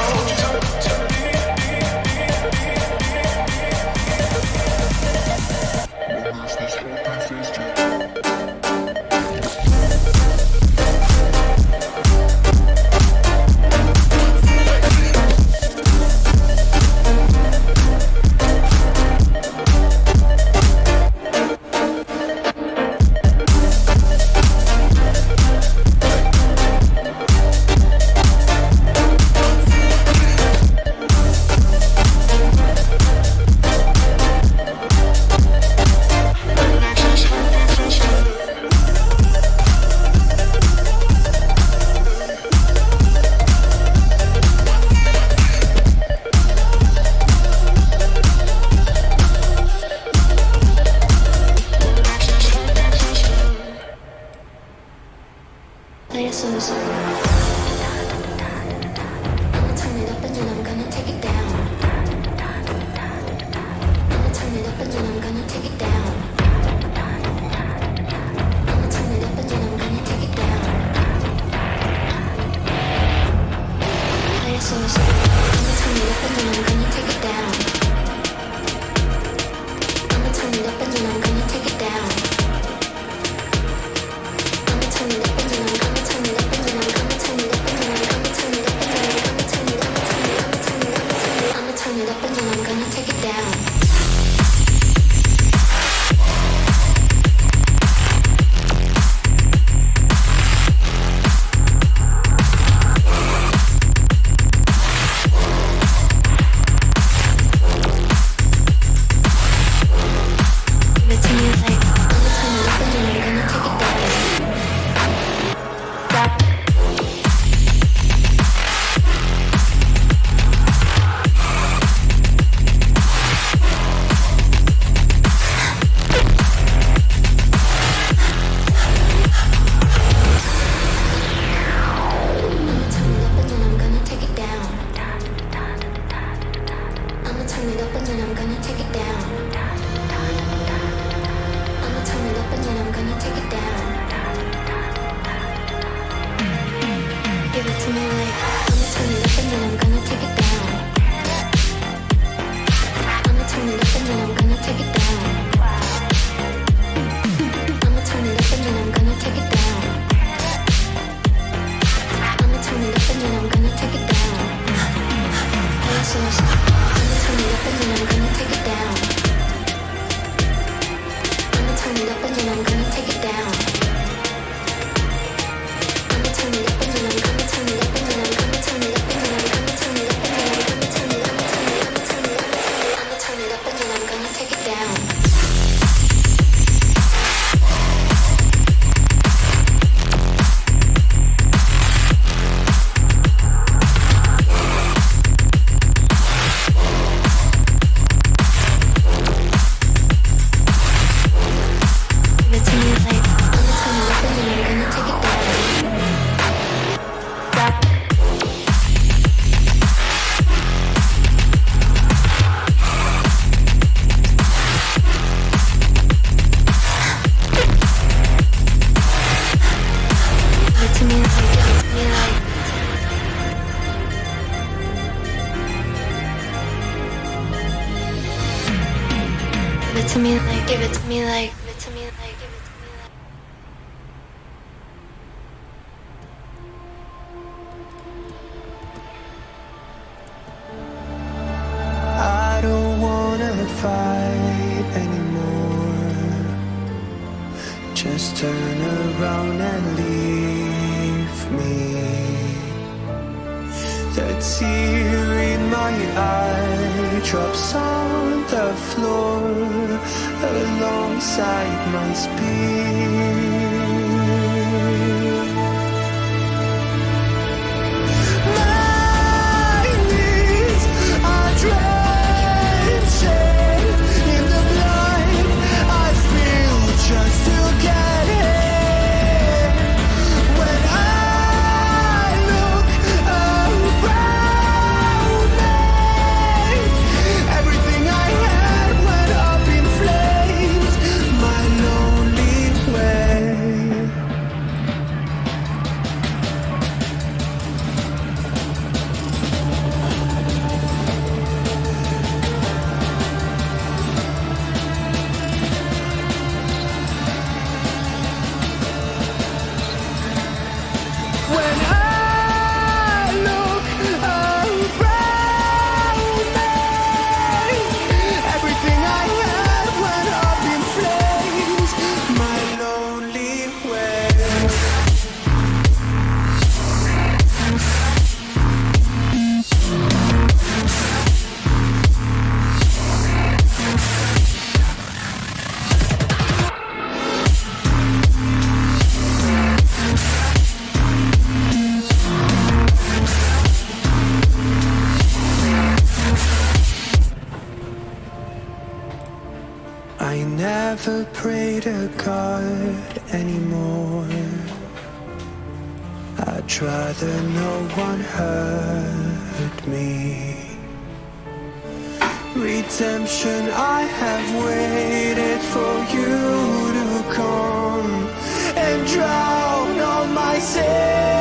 I don't wanna fight anymore. Just turn around and leave me. The tear in my eye drops on the floor alongside my speed. My knees are drenching in the blood I spill just to get in. When I look around me, everything I had went up in flames. My lonely way. When I look around me, everything I had went up in flames. My lonely way. I never pray to God anymore. I'd rather no one hurt me. Redemption, I have waited for you to come and drown all my sins.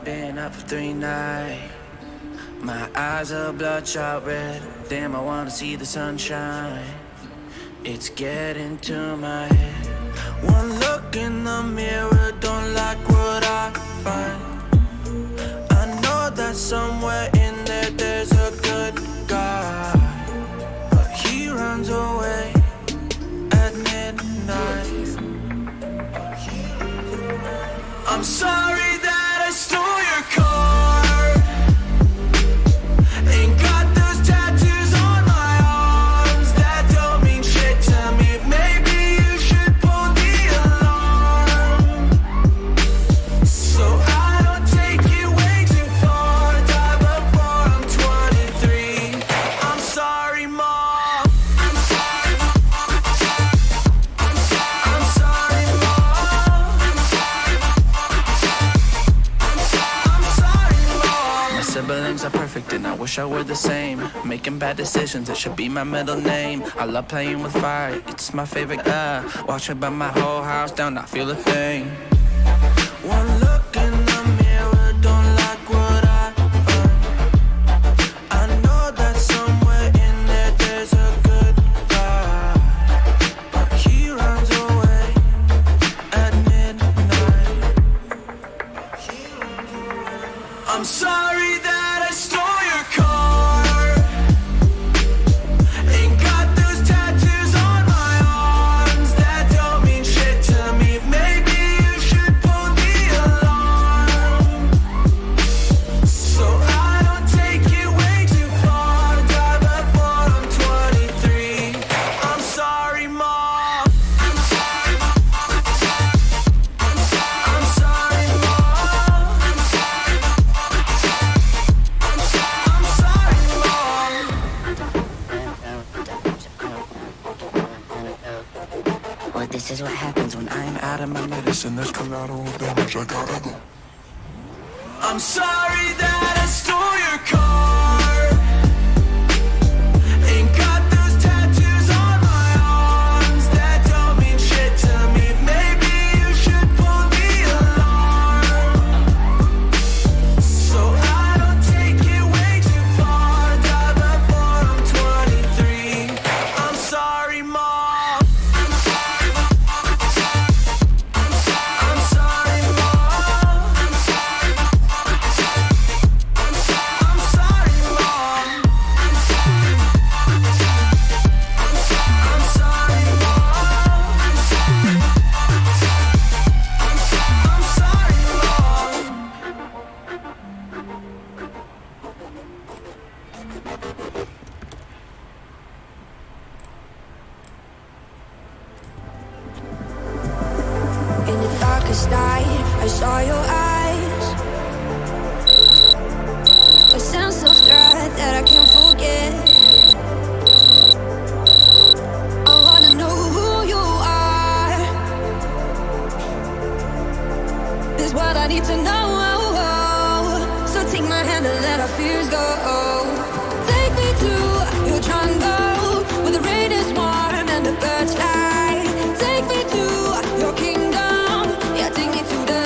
I've been up for 3 nights. My eyes are bloodshot red. Damn, I wanna see the sunshine. It's getting to my head. One look in the mirror, don't like what I find. I know that somewhere in there there's a good guy, but he runs away at midnight. I'm sorry that I stole your car. Ain't got those tattoos on my arms that don't mean shit to me. Maybe you should pull the alarm, so I don't take it way too far. Die before I'm 23. I'm sorry, Mom. I'm sorry, My siblings are perfect and I wish I were the same. Making bad decisions, it should be my middle name. I love playing with fire, it's my favorite. Watch me burn my whole house down, not feel a thing. One look in the mirror, don't like what I find. I know that somewhere in there there's a good guy, but he runs away at midnight. I'm sorry that I stole your car. Ain't got those tattoos on my arms that don't mean shit to me. Maybe you should pull the alarm, so I don't take it way too far. Die before I'm 23. I'm sorry, Mom. I'm sorry, Mom. Well, this is what happens when I'm out of my medicine. There's collateral damage, I gotta go. I'm sorry that I stole your car. Ain't got those tattoos on my arms that don't mean shit to me. Maybe you should pull the alarm, so I don't take it way too far. Die before I'm 23. I'm sorry, Mom. I'm sorry, Mom. In the darkest night, I saw your eyes. A sense of threat that I can't forget. I wanna know who you are. This is what I need to know. So take my hand and let our fears go. Take me to your jungle where the rain is warm and the birds fly. Take me to your kingdom. Yeah, take me to the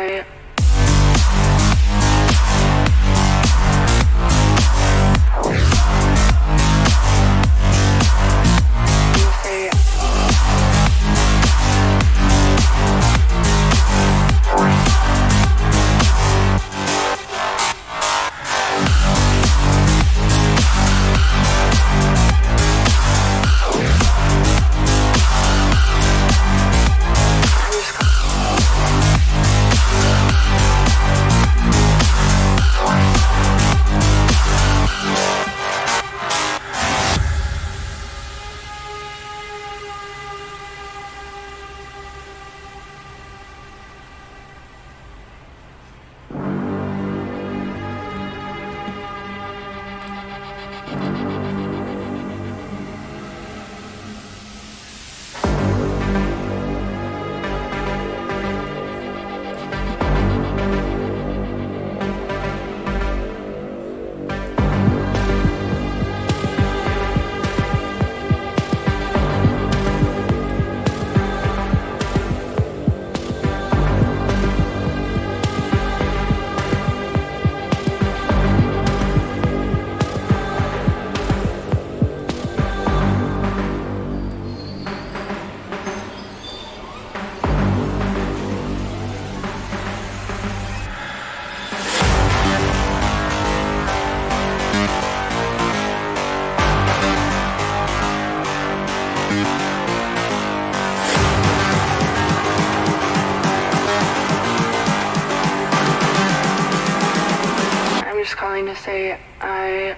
I just calling to say I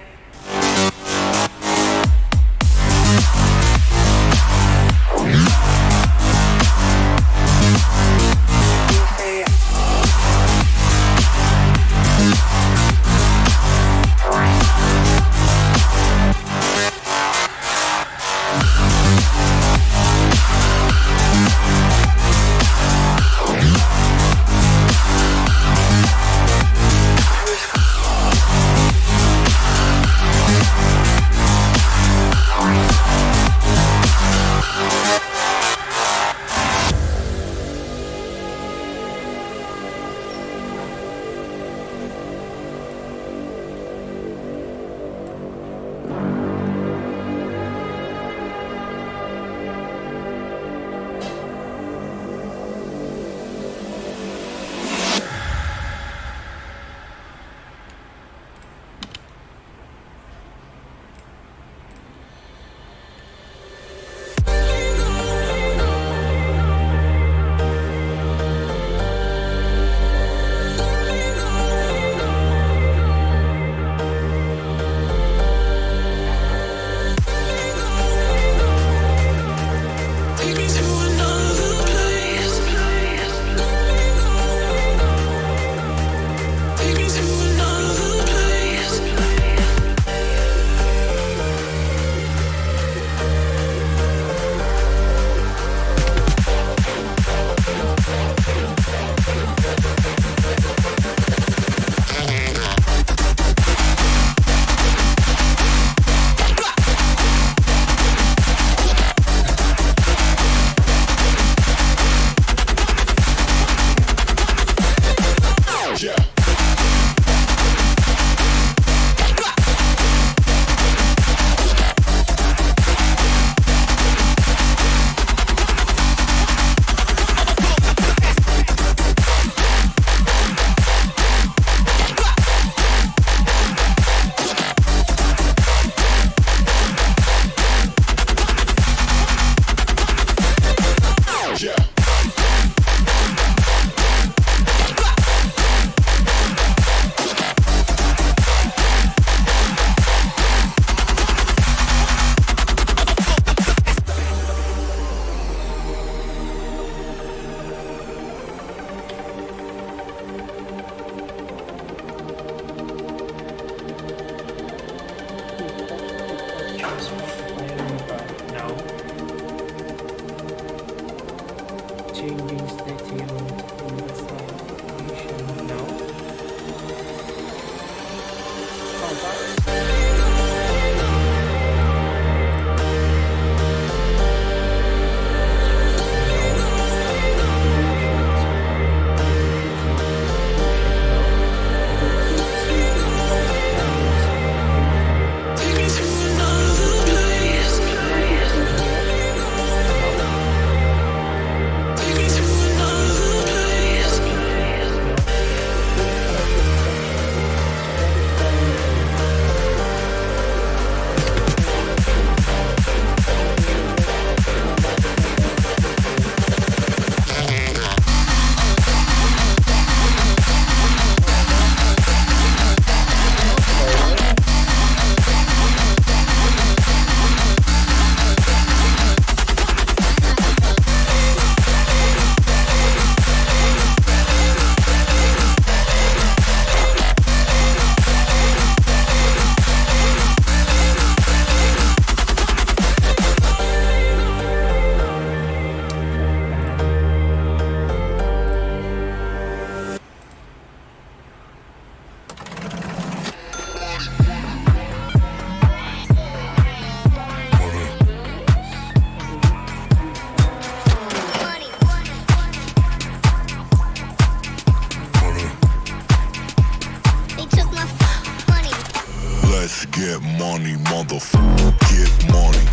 Let's get money, motherfucker. Get money.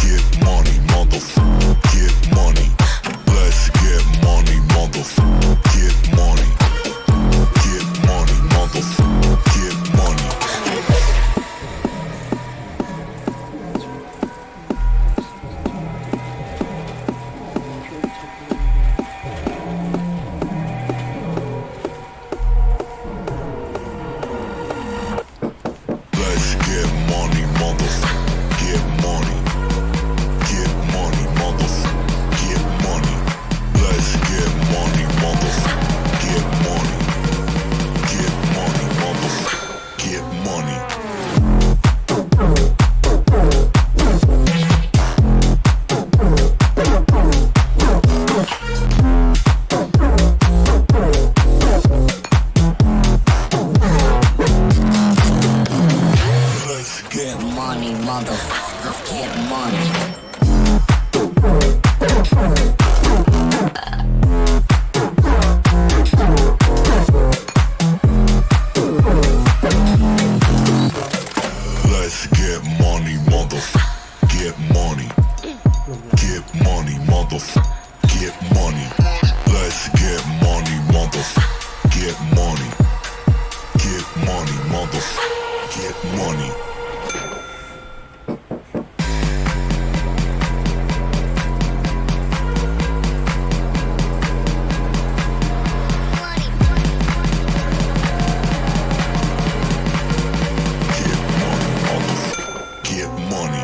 Get money, motherfucker. Get money. Let's get money, motherfucker. Get money. Get money, motherfucker. Get money. Let's get money, motherfucker. Get money. Get money, motherfucker. Get money. Let's get money, motherfucker. Get money. Get money, motherfucker. Get money. Let's get Money, motherfucker, get money. Let's get money, motherfucker. Get money. Get money, motherfucker. Get money. Let's get money, motherfucker. Get money. Get money, motherfucker. Get money. Get money, motherfucker. Get money.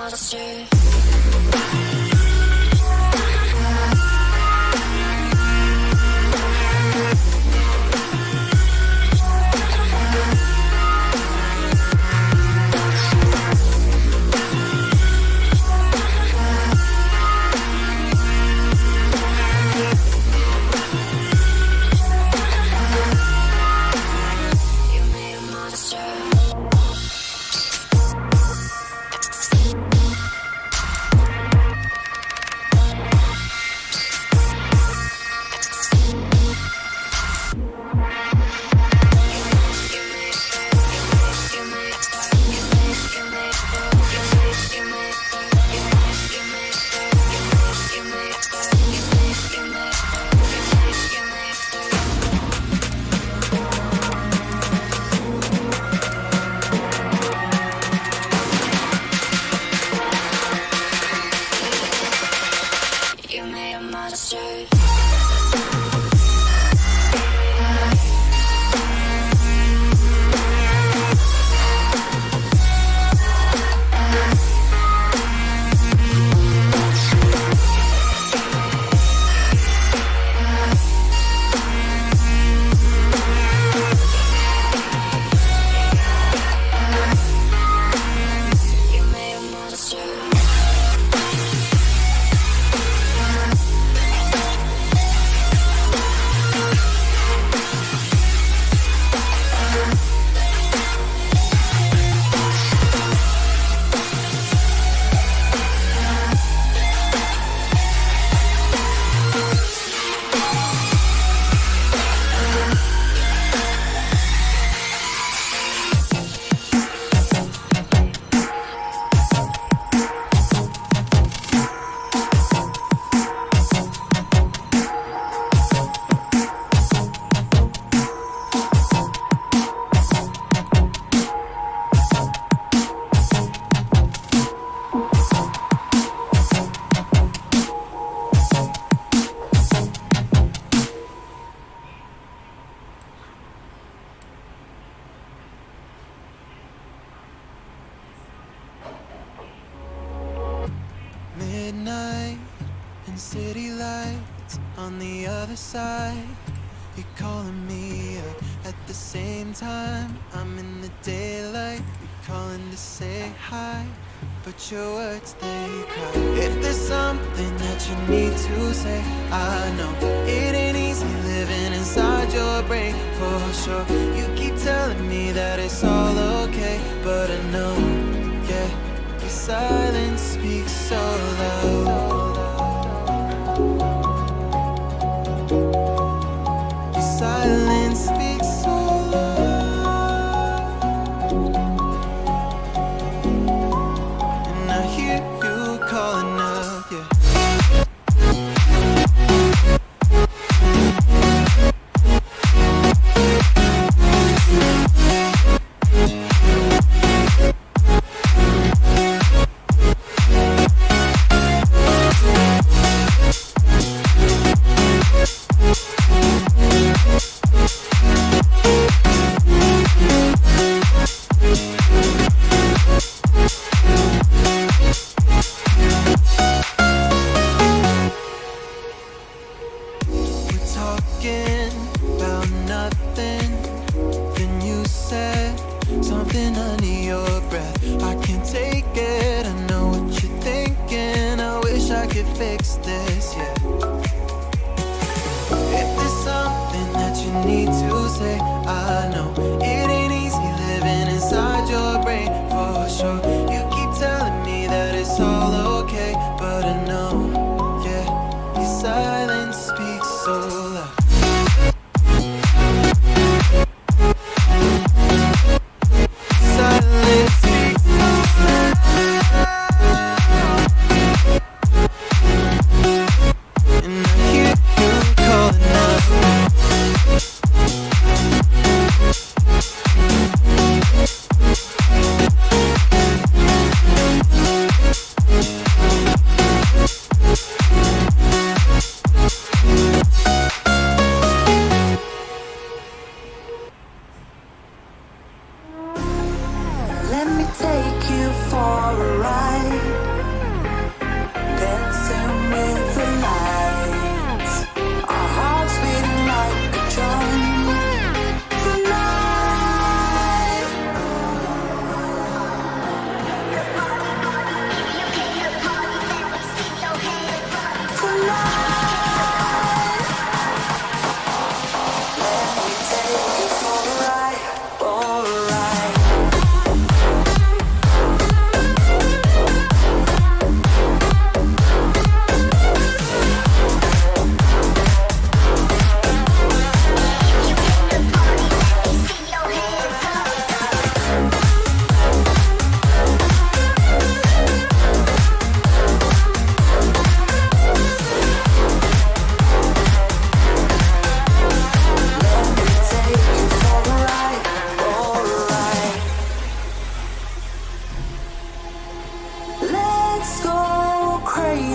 modesty. Midnight and city lights on the other side. You're calling me up at the same time. I'm in the daylight. You're calling to say hi, but your words they cry. If there's something that you need to say, I know it ain't easy living inside your brain for sure. You keep telling me that it's all okay, but I know, yeah, your silence speaks so loud. Your silence speaks so loud, and I hear you calling out, yeah. Talking about nothing, then you said something under your breath. I can't take it, I know what you're thinking. I wish I could fix this, yeah. If there's something that you need to say, I know it ain't easy living inside your brain for sure. You keep telling me that it's all okay, but I know, yeah, your silence speaks so loud. Silence speaks so loud.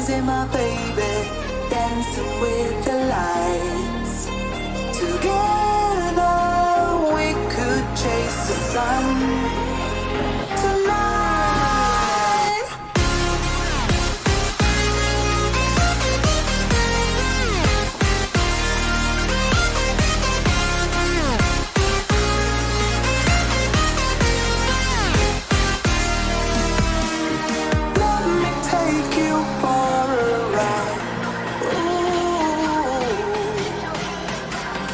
crazy, my baby, dancing with the lights. Together we could chase the sun tonight. Let me take you for a ride. Ooh,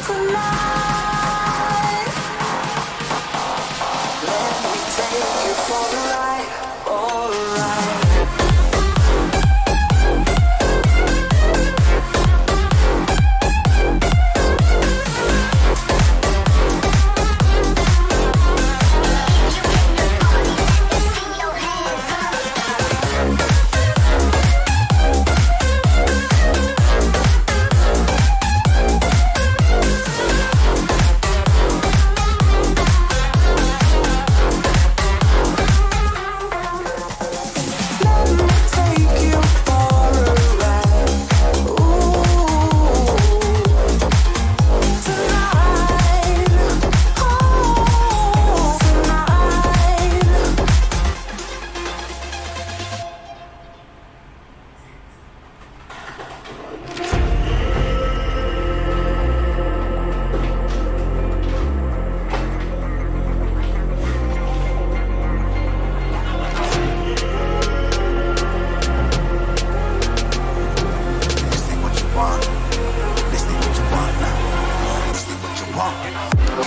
tonight. Let me take you for a ride. Alright.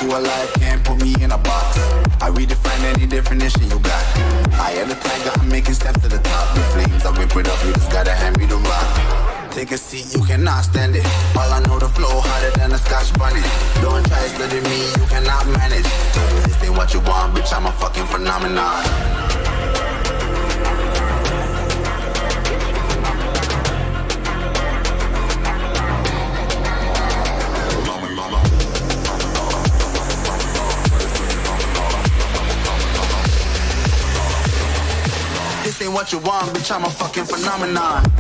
Who alive can't put me in a box. I redefine any definition you got. I am the tiger, I'm making steps to the top. The flames, I whip it up, you just gotta hand me the rock. Take a seat, you cannot stand it. All I know, the flow harder than a Scotch bonnet. Don't try studying me, you cannot manage. This ain't what you want, bitch, I'm a fucking phenomenon. This ain't what you want, bitch, I'm a fucking phenomenon.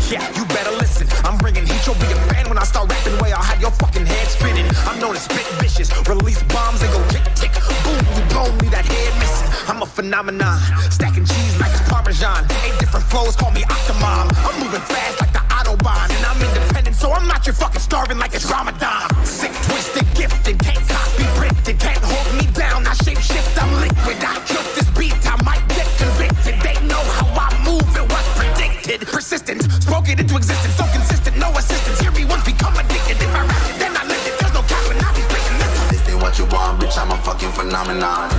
Yeah, you better listen. I'm bringing heat, you'll be a fan when I start rapping. Way I'll have your fucking head spinning. I'm known as spit vicious, release bombs and go tick tick. Boom, you blow me that head missing. I'm a phenomenon, stacking cheese like it's Parmesan. 8 different flows, call me Octomom. I'm moving fast like the Autobahn, and I'm independent, so I'm not your fucking starving like it's Ramadan. Sick, twisted, gifted, can't copy, printed, can't hold me down. I shape shift, I'm liquid. I killed this beat, I might get convicted. They know how I move, it was predicted. Persistent, spoke it into existence, so consistent, no assistance. Hear me once, become addicted. If I rap it, then I live it. There's no cap when I be speaking this. This ain't what you want, bitch, I'm a fucking phenomenon.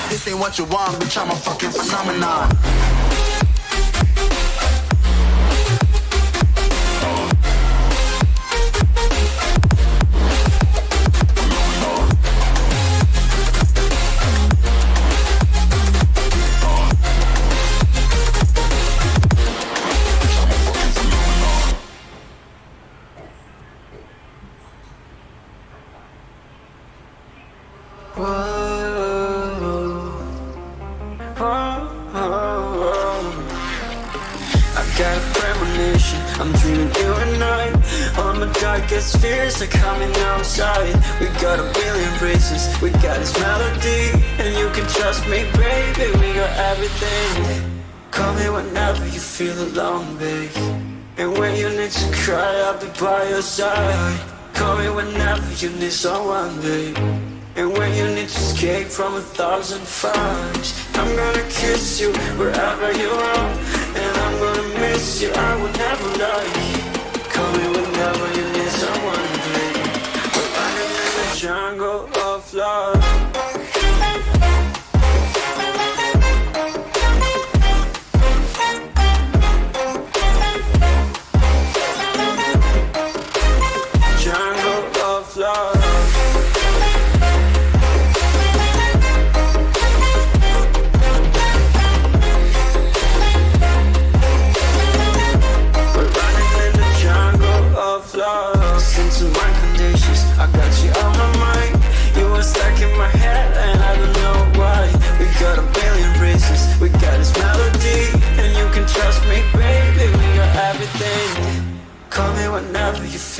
This ain't what you want, bitch, I'm a fucking phenomenon. I'm dreaming you and I. All my darkest fears are coming outside. We got a billion races, we got this melody, and you can trust me, baby, we got everything. Call me whenever you feel alone, babe, and when you need to cry, I'll be by your side. Call me whenever you need someone, babe. And when you need to escape from 1,000 fires, I'm gonna kiss you wherever you are. And I'm gonna miss you, I will never lie. Call me whenever you need someone, babe. We're running in the jungle of love.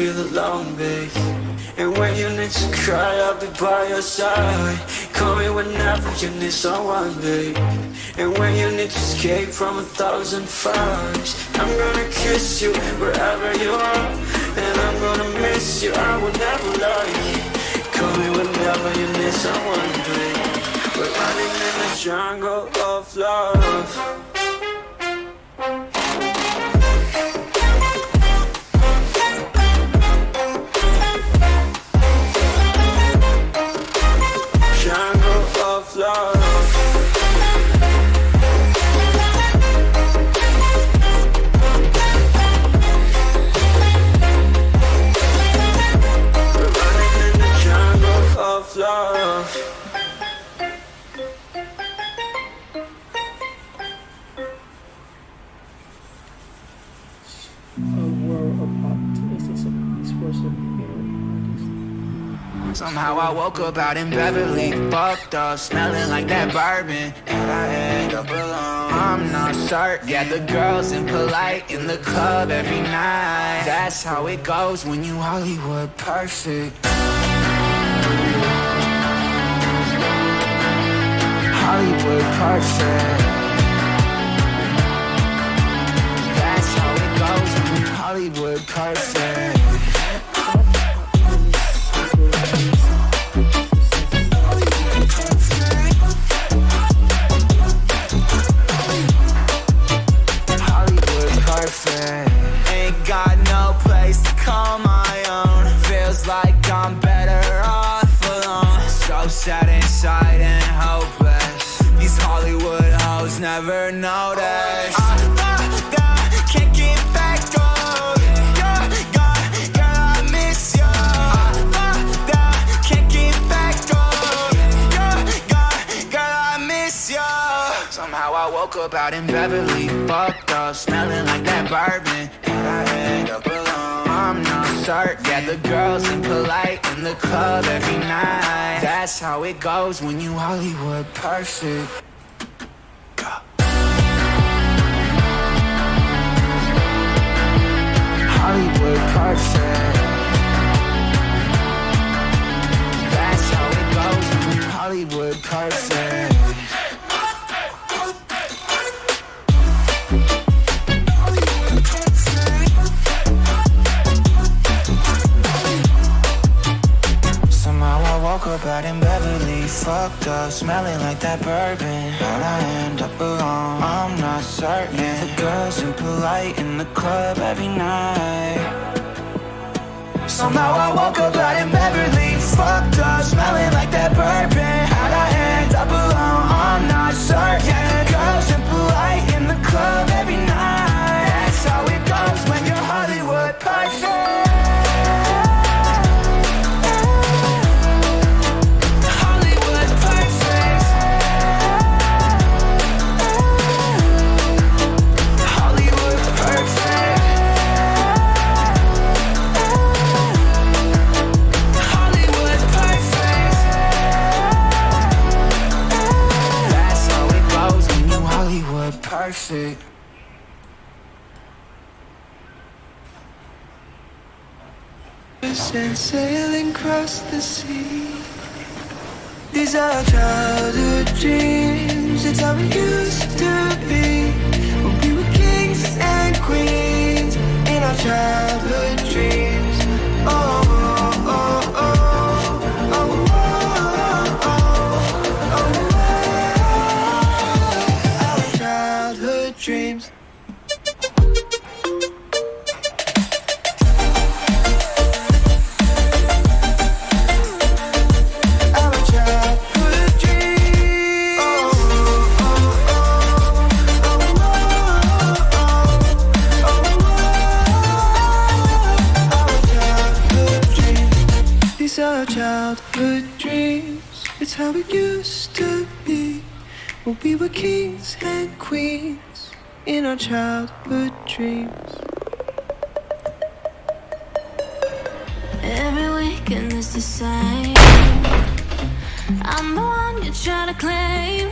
Feel alone, babe. And when you need to cry, I'll be by your side. Call me whenever you need someone, babe. And when you need to escape from 1,000 fires, I'm gonna kiss you wherever you are. And I'm gonna miss you, I will never lie. Call me whenever you need someone, babe. We're running in the jungle of love. Somehow I woke up out in Beverly, fucked up, smelling like that bourbon, and I end up alone. I'm not certain. Yeah, the girls impolite in the club every night. That's how it goes when you Hollywood perfect. Hollywood perfect. That's how it goes when you Hollywood perfect. Ain't got no place to call my own. Feels like I'm better off alone. So sad inside and hopeless. These Hollywood hoes never notice. Can't get back on. You're gone, girl, I miss you. Can't get back on. You're gone, girl, I miss you. Somehow I woke up out in Beverly, fucked up, smelling like that bourbon, and I end up alone. I'm not certain. Yeah, the girls impolite in the club every night. That's how it goes when you Hollywood perfect. Hollywood perfect. That's how it goes when you Hollywood perfect. Woke up out in Beverly, fucked up, smelling like that bourbon. How'd I end up alone? I'm not certain. Yeah, the girls impolite in the club every night. Somehow I woke up out in Beverly, fucked up, smelling like that bourbon. How'd I end up alone? I'm not certain. Yeah, the girls impolite in the club every night. That's how it goes when you're Hollywood perfect. Perfect. And sailing across the sea. These are our childhood dreams. It's how we used to be when we were kings and queens in our childhood dreams. Oh. our childhood dreams. It's how it used to be when we were kings and queens in our childhood dreams. Every weekend is the same. I'm the one you try to claim.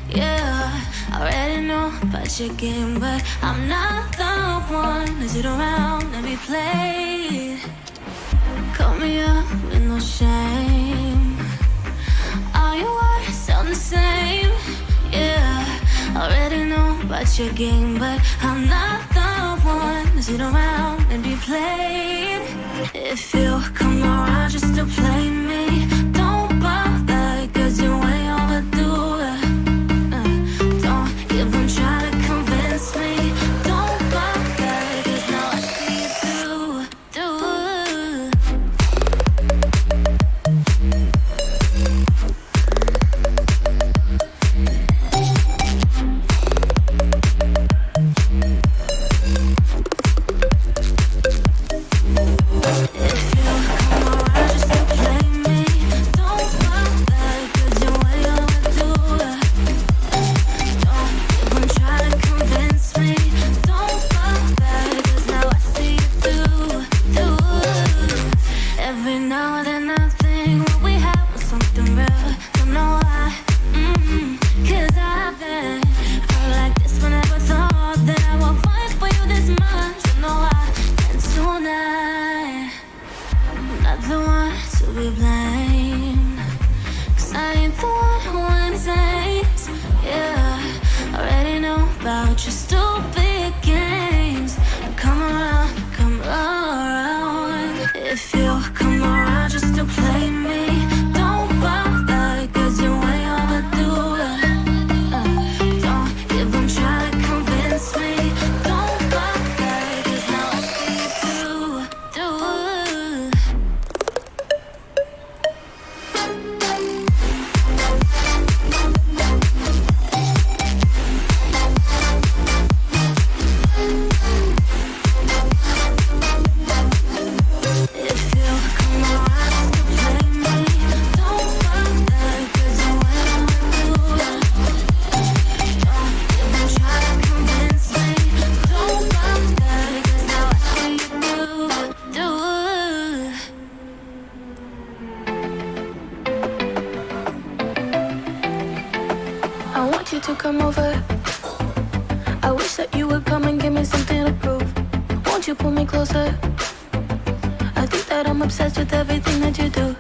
Yeah, I already know about your game, but I'm not the one to sit around and be played. Call me up with no shame. All your words sound the same. Yeah, I already know about your game, but I'm not the one to sit around and be played. If you come around just to play me, don't bother, 'cause you're way overdue. Don't even try to convince me. Don't bother, 'cause now I see you through. Every now and then I think what we had was something real. Don't know why, 'cause I've been hurt like this, but never thought that I would fight for you this much. Don't know why, and tonight I'm not the one to be blamed, 'cause I ain't the one who entertains. Yeah, I already know about your stupid games. Come around, come around. If you come around just to play me, don't bother, 'cause you're way overdue. Don't even try to convince me. Don't bother, 'cause now I see you through. I want you to come over. I wish that you would come and give me something to prove. Won't you pull me closer? I think that I'm obsessed with everything that you do.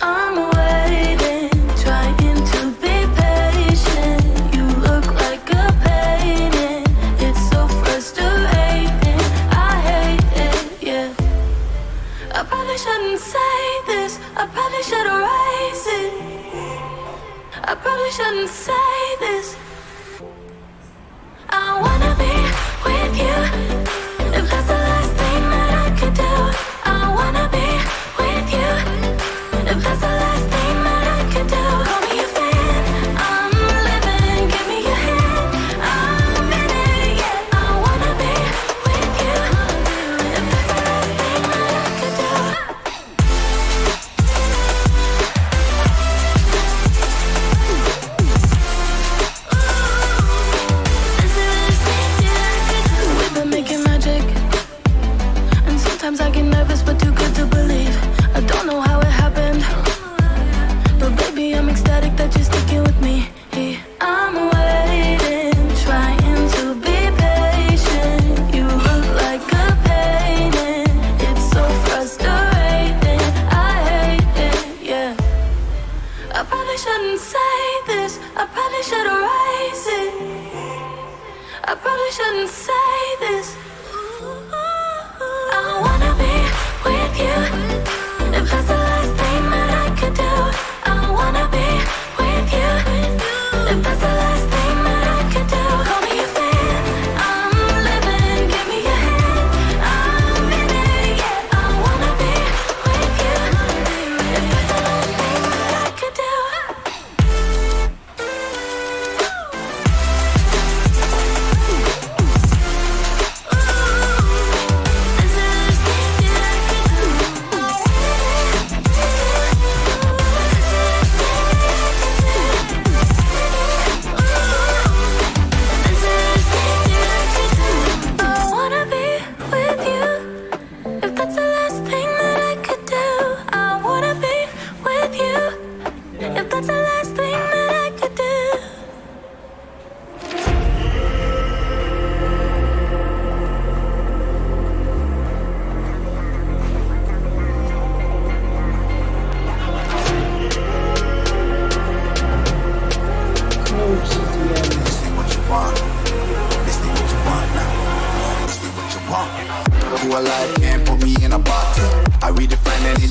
I'm waiting, trying to be patient. You look like a painting. It's so frustrating. I hate it, yeah. I probably shouldn't say this. I probably should erase it. I probably shouldn't say this. I wanna be with you, if that's the last thing that I could do. I wanna be with you, if that's the last thing that I could do. Call me a fan, I'm living, give me your hand, I'm in it, yeah. I wanna be with you, if that's the last thing that I could do. This is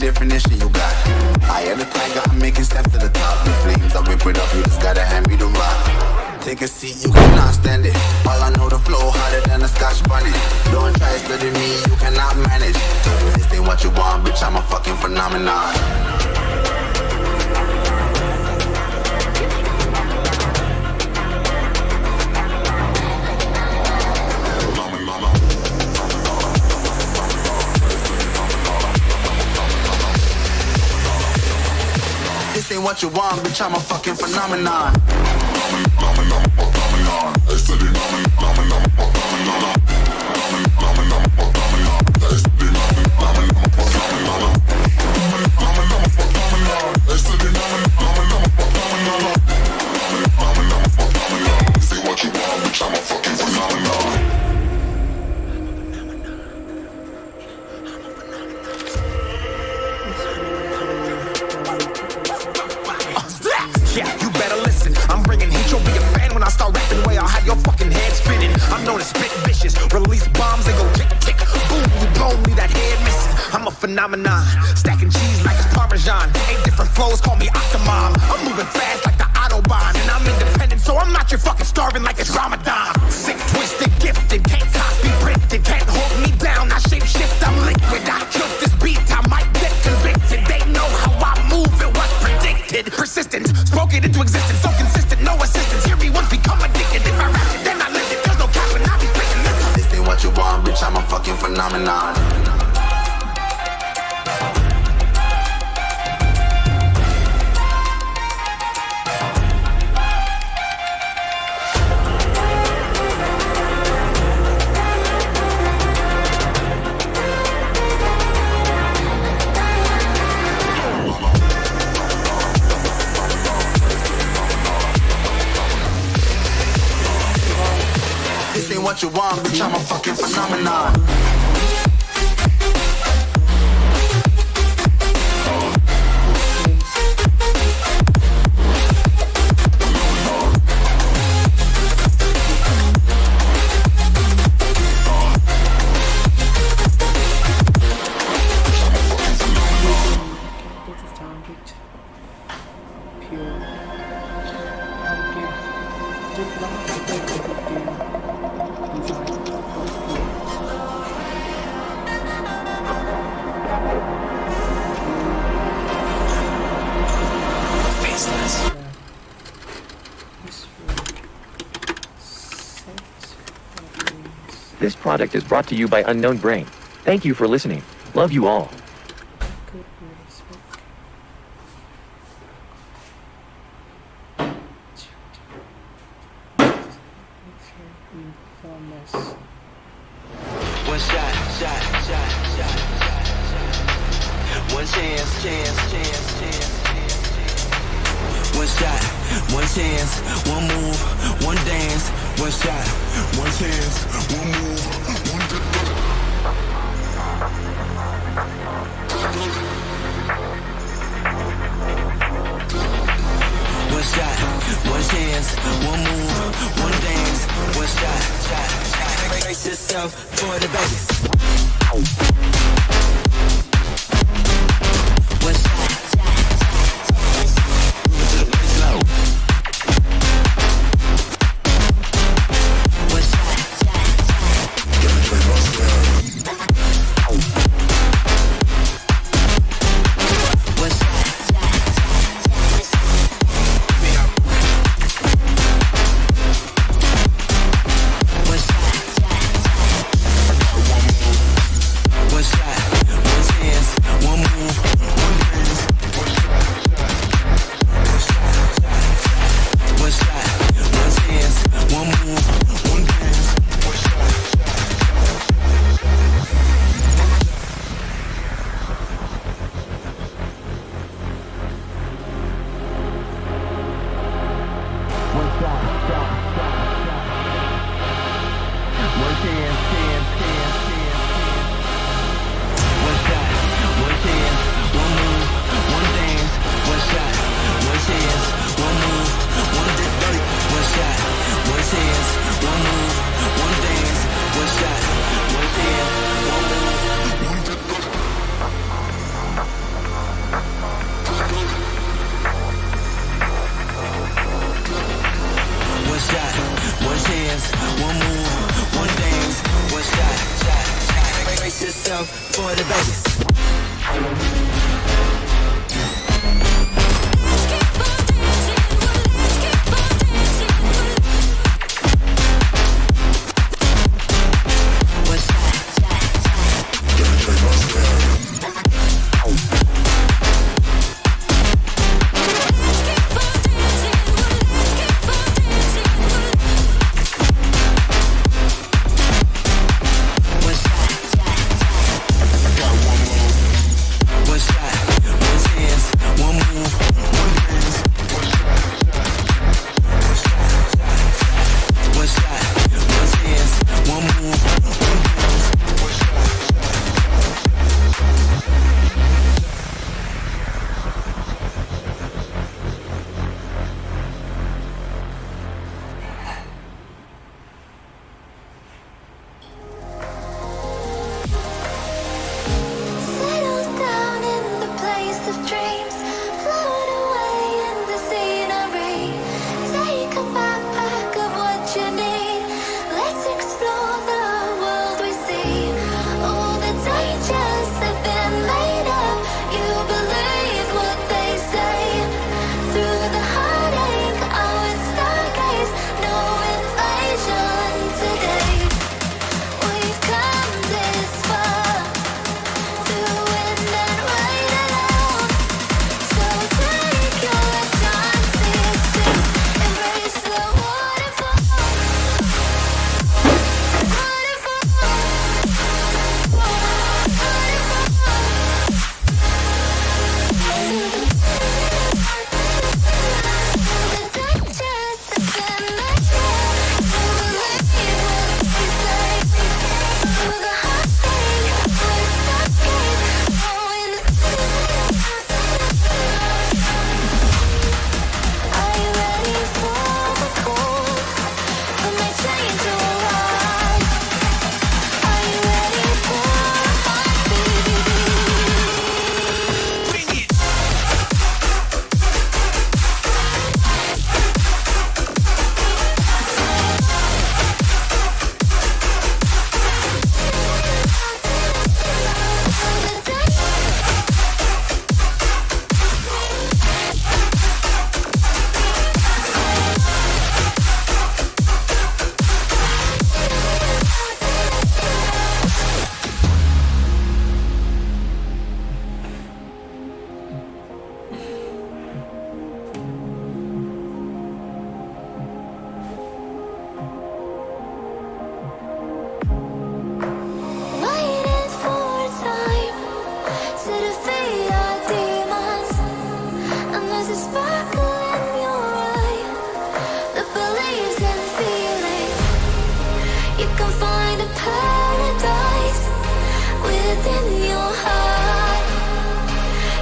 definition you got. I am the tiger, I'm making steps to the top. The flames, I whip it up, you just gotta hand me the rock. Take a seat, you cannot stand it. All I know, the flow harder than a Scotch bunny. Don't try studying me, you cannot manage. This ain't what you want, bitch, I'm a fucking phenomenon. This ain't what you want, bitch, I'm a fucking phenomenon. Yeah, you better listen. I'm bringing heat. You'll be a fan when I start rapping. Way I'll have your fucking head spinning. I'm known as spit vicious. Release bombs and go tick tick. Boom, you blow me that head missing. I'm a phenomenon. Stacking cheese like it's Parmesan. 8 different flows, call me Octomom. I'm moving fast like the Autobahn. And I'm independent, so I'm not your fucking starving like it's Ramadan. Sick, twisted, gifted. Can't copy, printed. Can't hold me down. I shape shift, I'm liquid. I killed this beat, I might get convicted. They know how I move, it was predicted. Persistent, spoke it into existence. So consistent, no assistance. Hear me once, become addicted. If I rap it, then I live it. There's no cap and I'll be spitting this. This ain't what you want, bitch, I'm a fucking phenomenon. This ain't what you want, bitch, I'm a fucking phenomenon. This product is brought to you by Unknown Brain. Thank you for listening. Love you all. One shot, one chance. One shot, one chance, one move, one dance. One shot, one chance, one move, one dance. One shot, one chance, one move, one dance. One shot. Brace yourself for the bass. One shot. sparkle in your eye, the beliefs and feelings. You can find a paradise within your heart.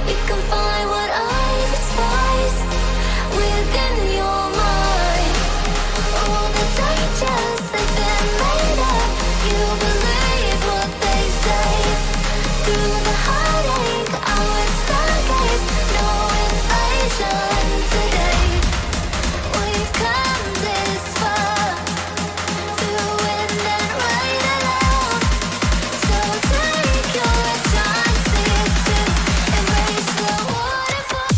You can find what I despise within your mind. All the dangers they've been made up, you believe what they say. Through the heartache, I would stargaze, no invasion today. We've come this far, through wind and rain alone. So take your chances to embrace the waterfall.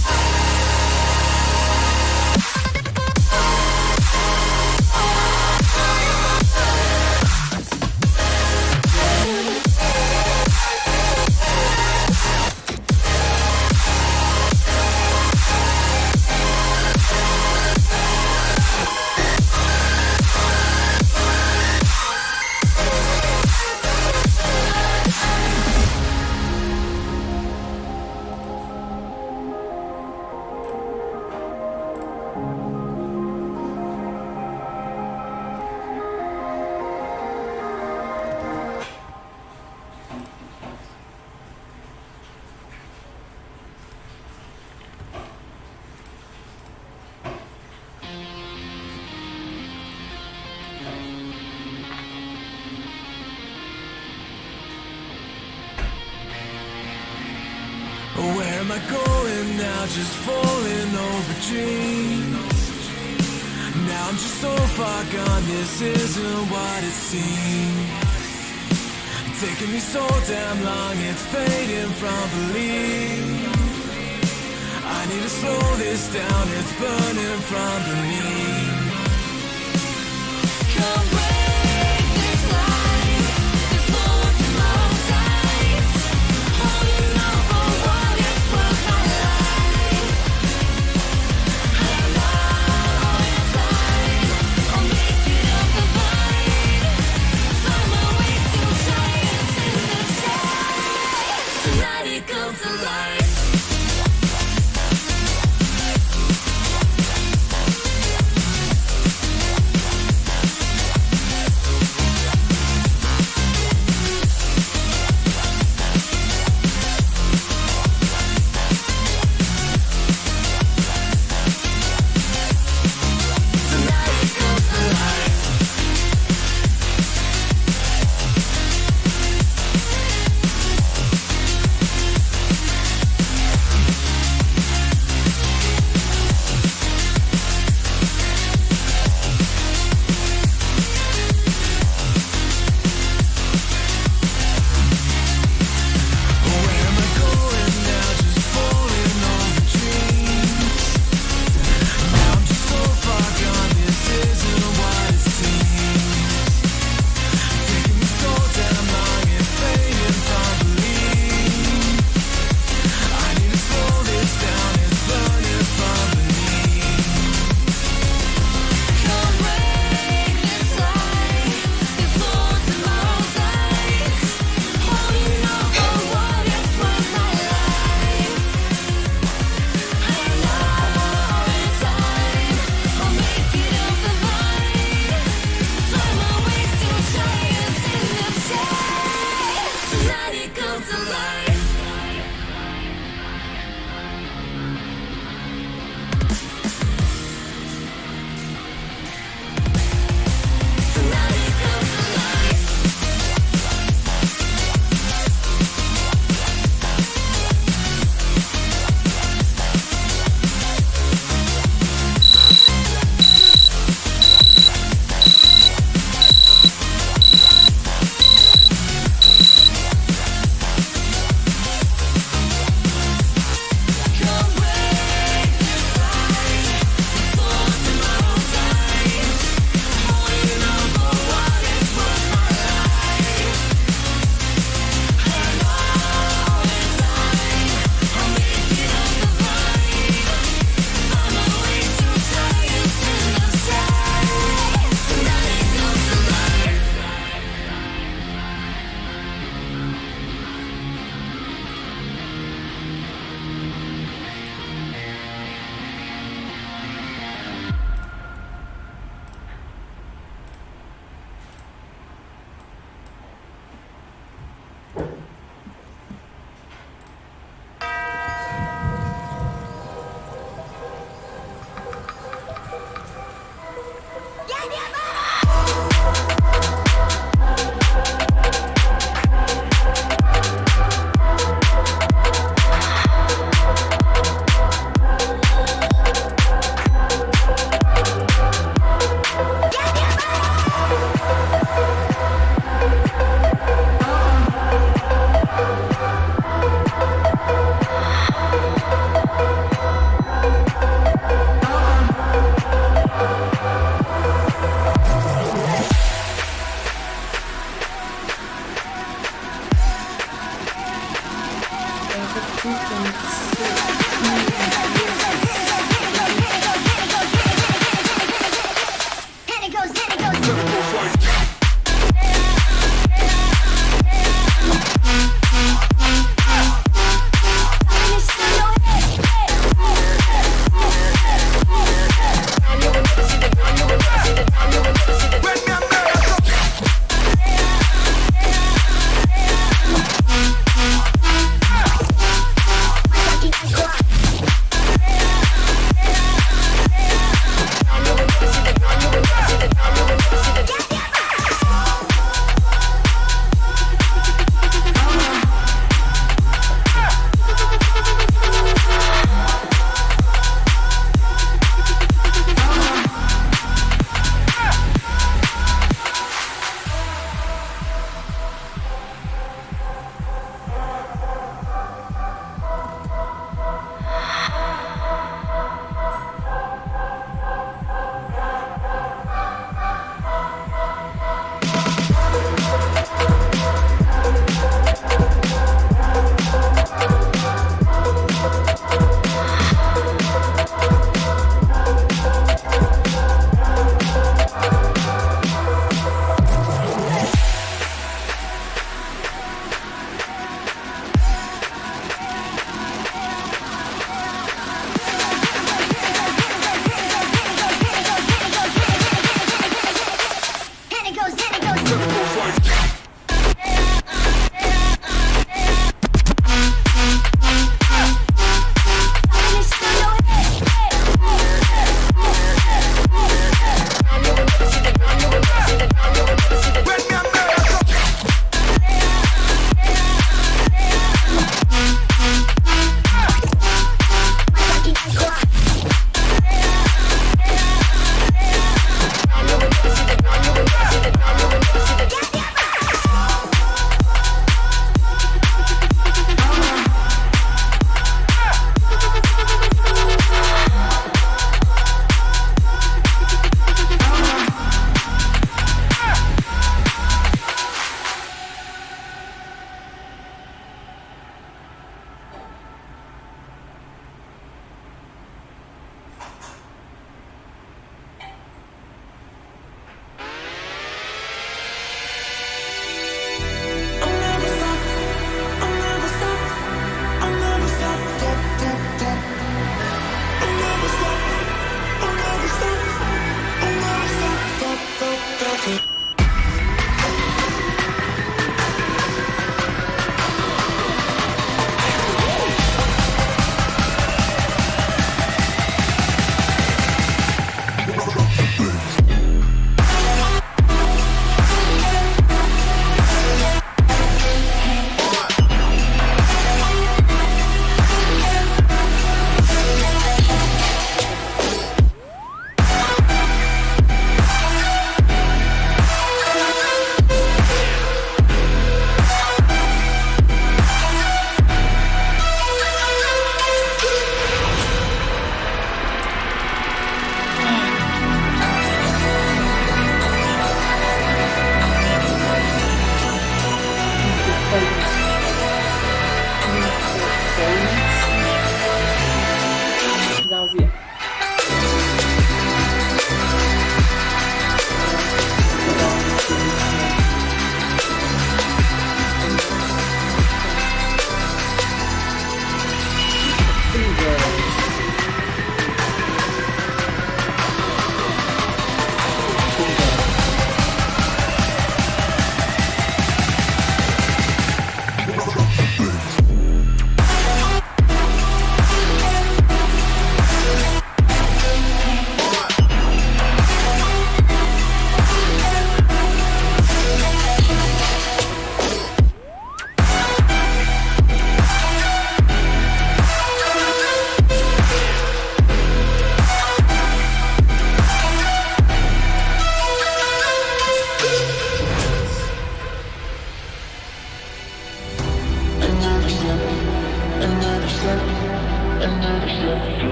Where am I going now? Just falling over dreams. Now I'm just so far gone, this isn't what it seems. Taking me so damn long, it's fading from belief. I need to slow this down, it's burning from beneath. Come break this line, this moment tomorrow tides. Holding on for what is worth my life. I'm all inside, I'll make it up the vine. Find my way to giants in the sky. Tonight it comes to life.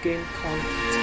game content.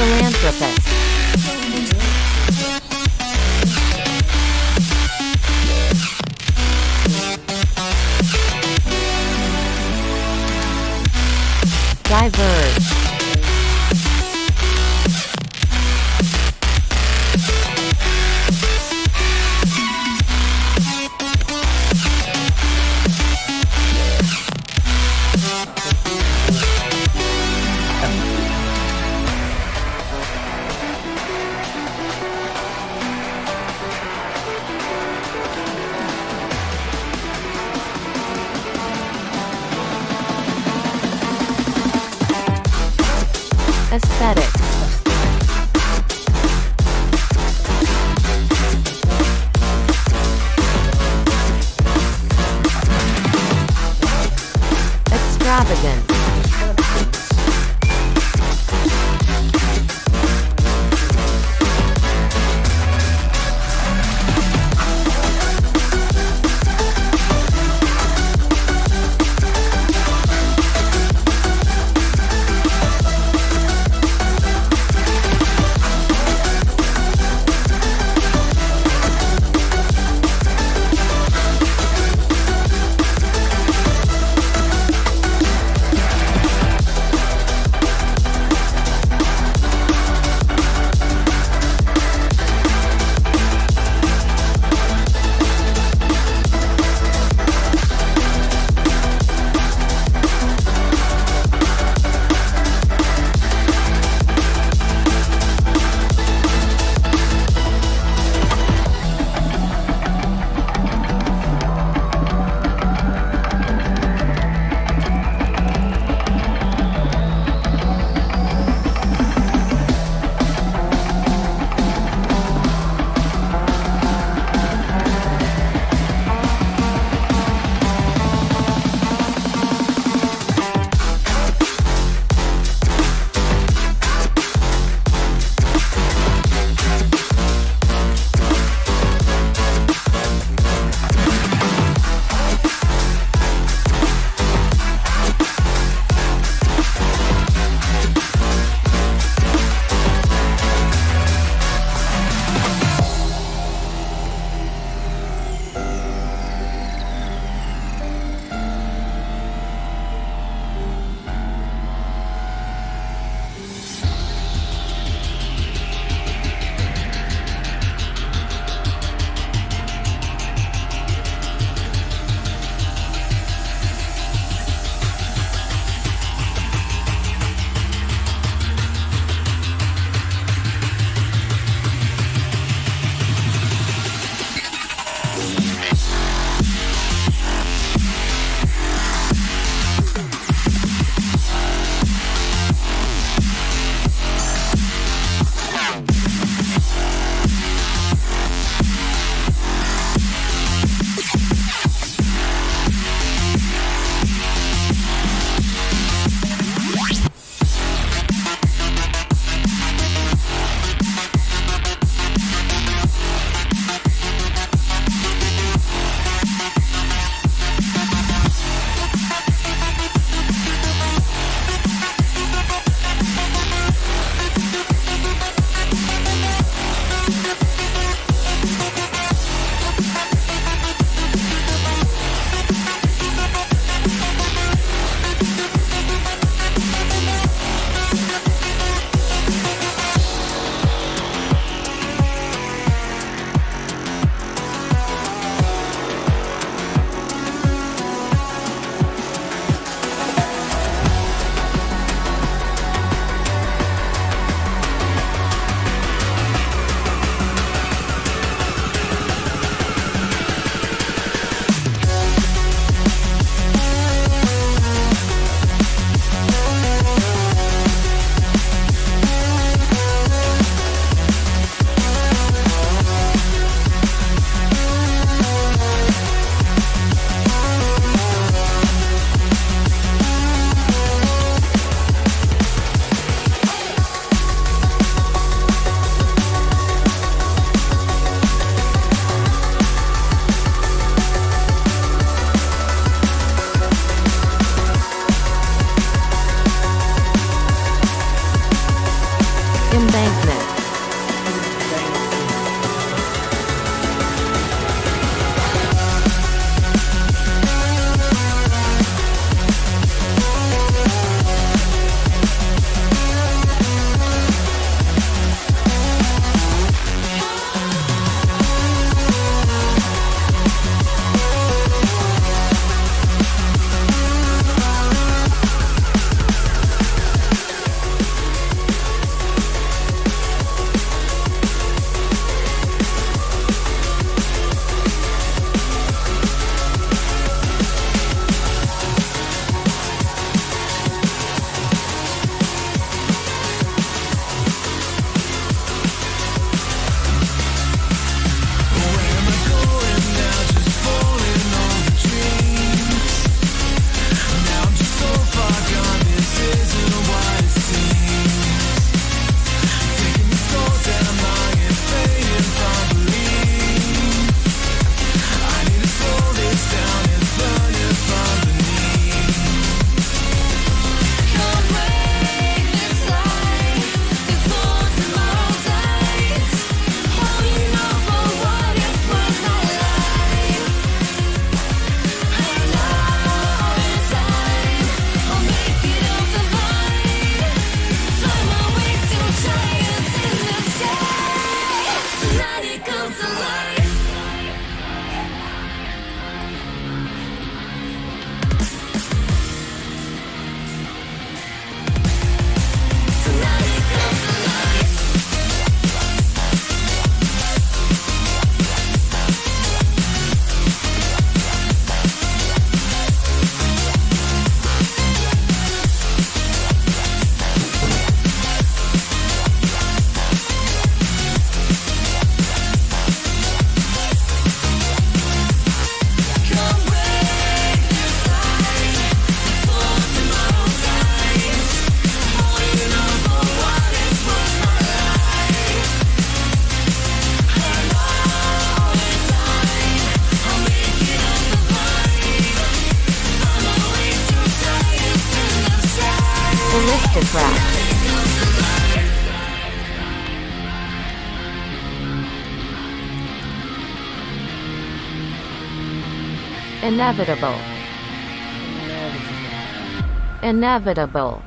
Philanthropist. Diverse. Aesthetic. Extravagant. Embankment. Aristocrat. Inevitable. Inevitable.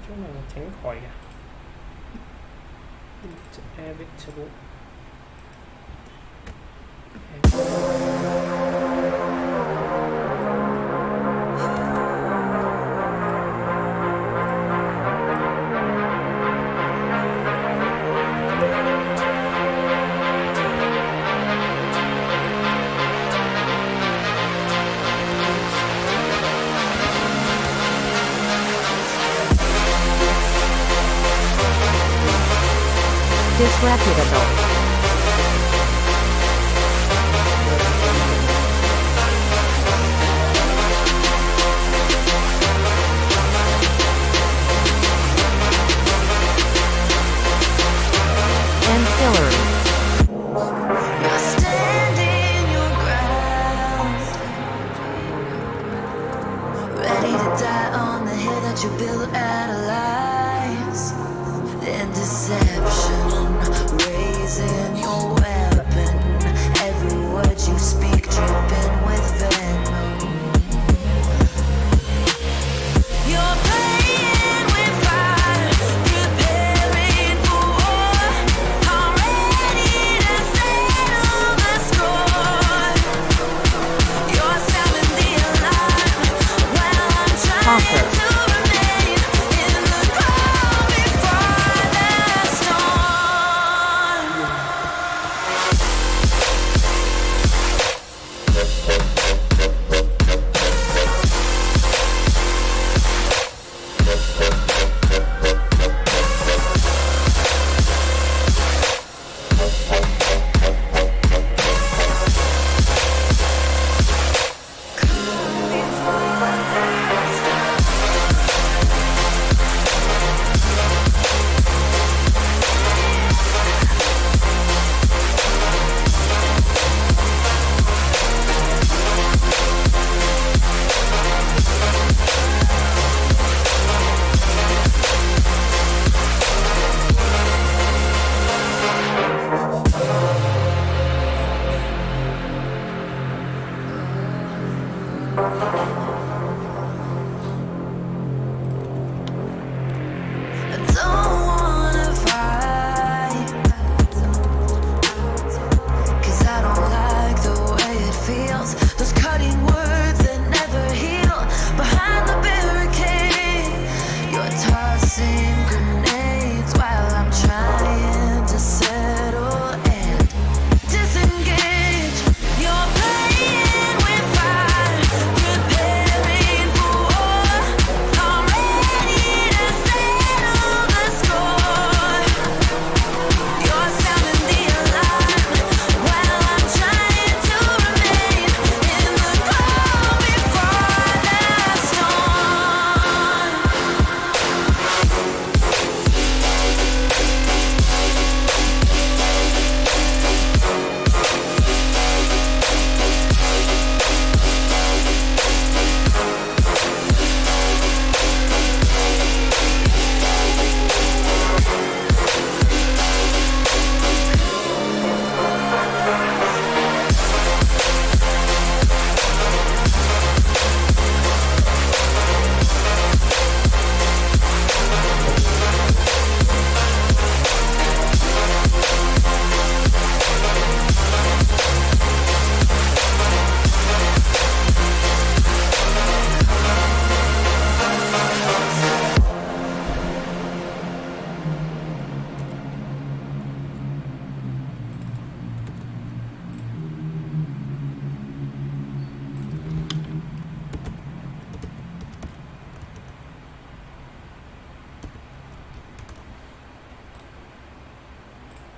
Chỗ này là tránh khỏi à? Inevitable. Disreputable. Ancillary. You're standing your ground, ready to die on the hill that you built out of lies and deception. Raising your weapon, every word you speak dripping with venom. You're playing with fire, preparing for war. I'm ready to settle the score. You're sounding the alarm while I'm trying to remain in the calm before the storm.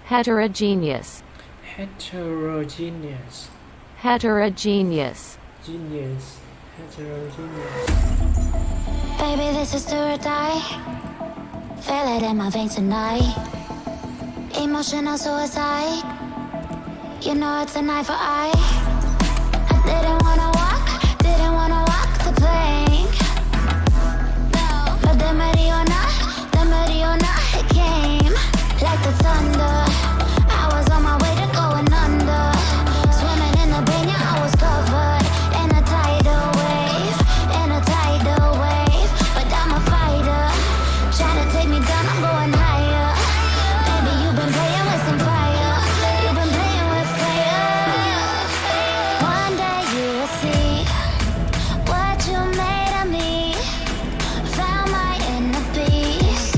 Heterogeneous. Heterogeneous. Heterogeneous. Genius. Heterogeneous. Baby, this is do or die. Feel it in my veins tonight. Emotional suicide. You know it's an eye for eye. I didn't wanna walk the plank. But the Mariona, it came like the thunder. I was on my way to going under. Swimming in the banya, I was covered in a tidal wave, But I'm a fighter, try to take me down, I'm going higher. Baby, you've been playing with some fire. You've been playing with fire. One day you will see what you made of me. Found my inner peace.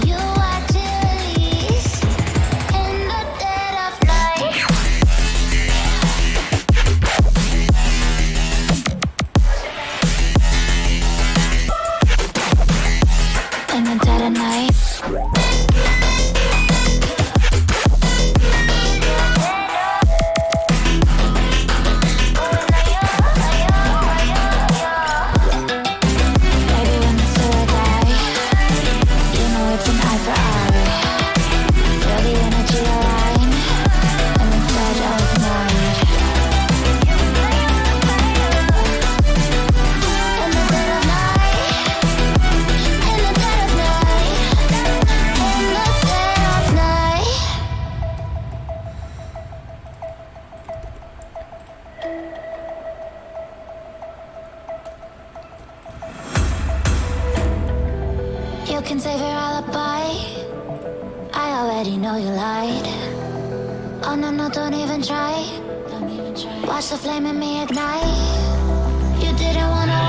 You watch it release in the dead of night. In the dead of night. Baby, when it's do or die, you know it's an eye for eye. Feel the energy align in the dead of night. In the dead of night. In the dead of night. In the dead of night. You can save your alibi. I already know you lied. Oh no, don't even try. Watch the flame in me ignite. You didn't wanna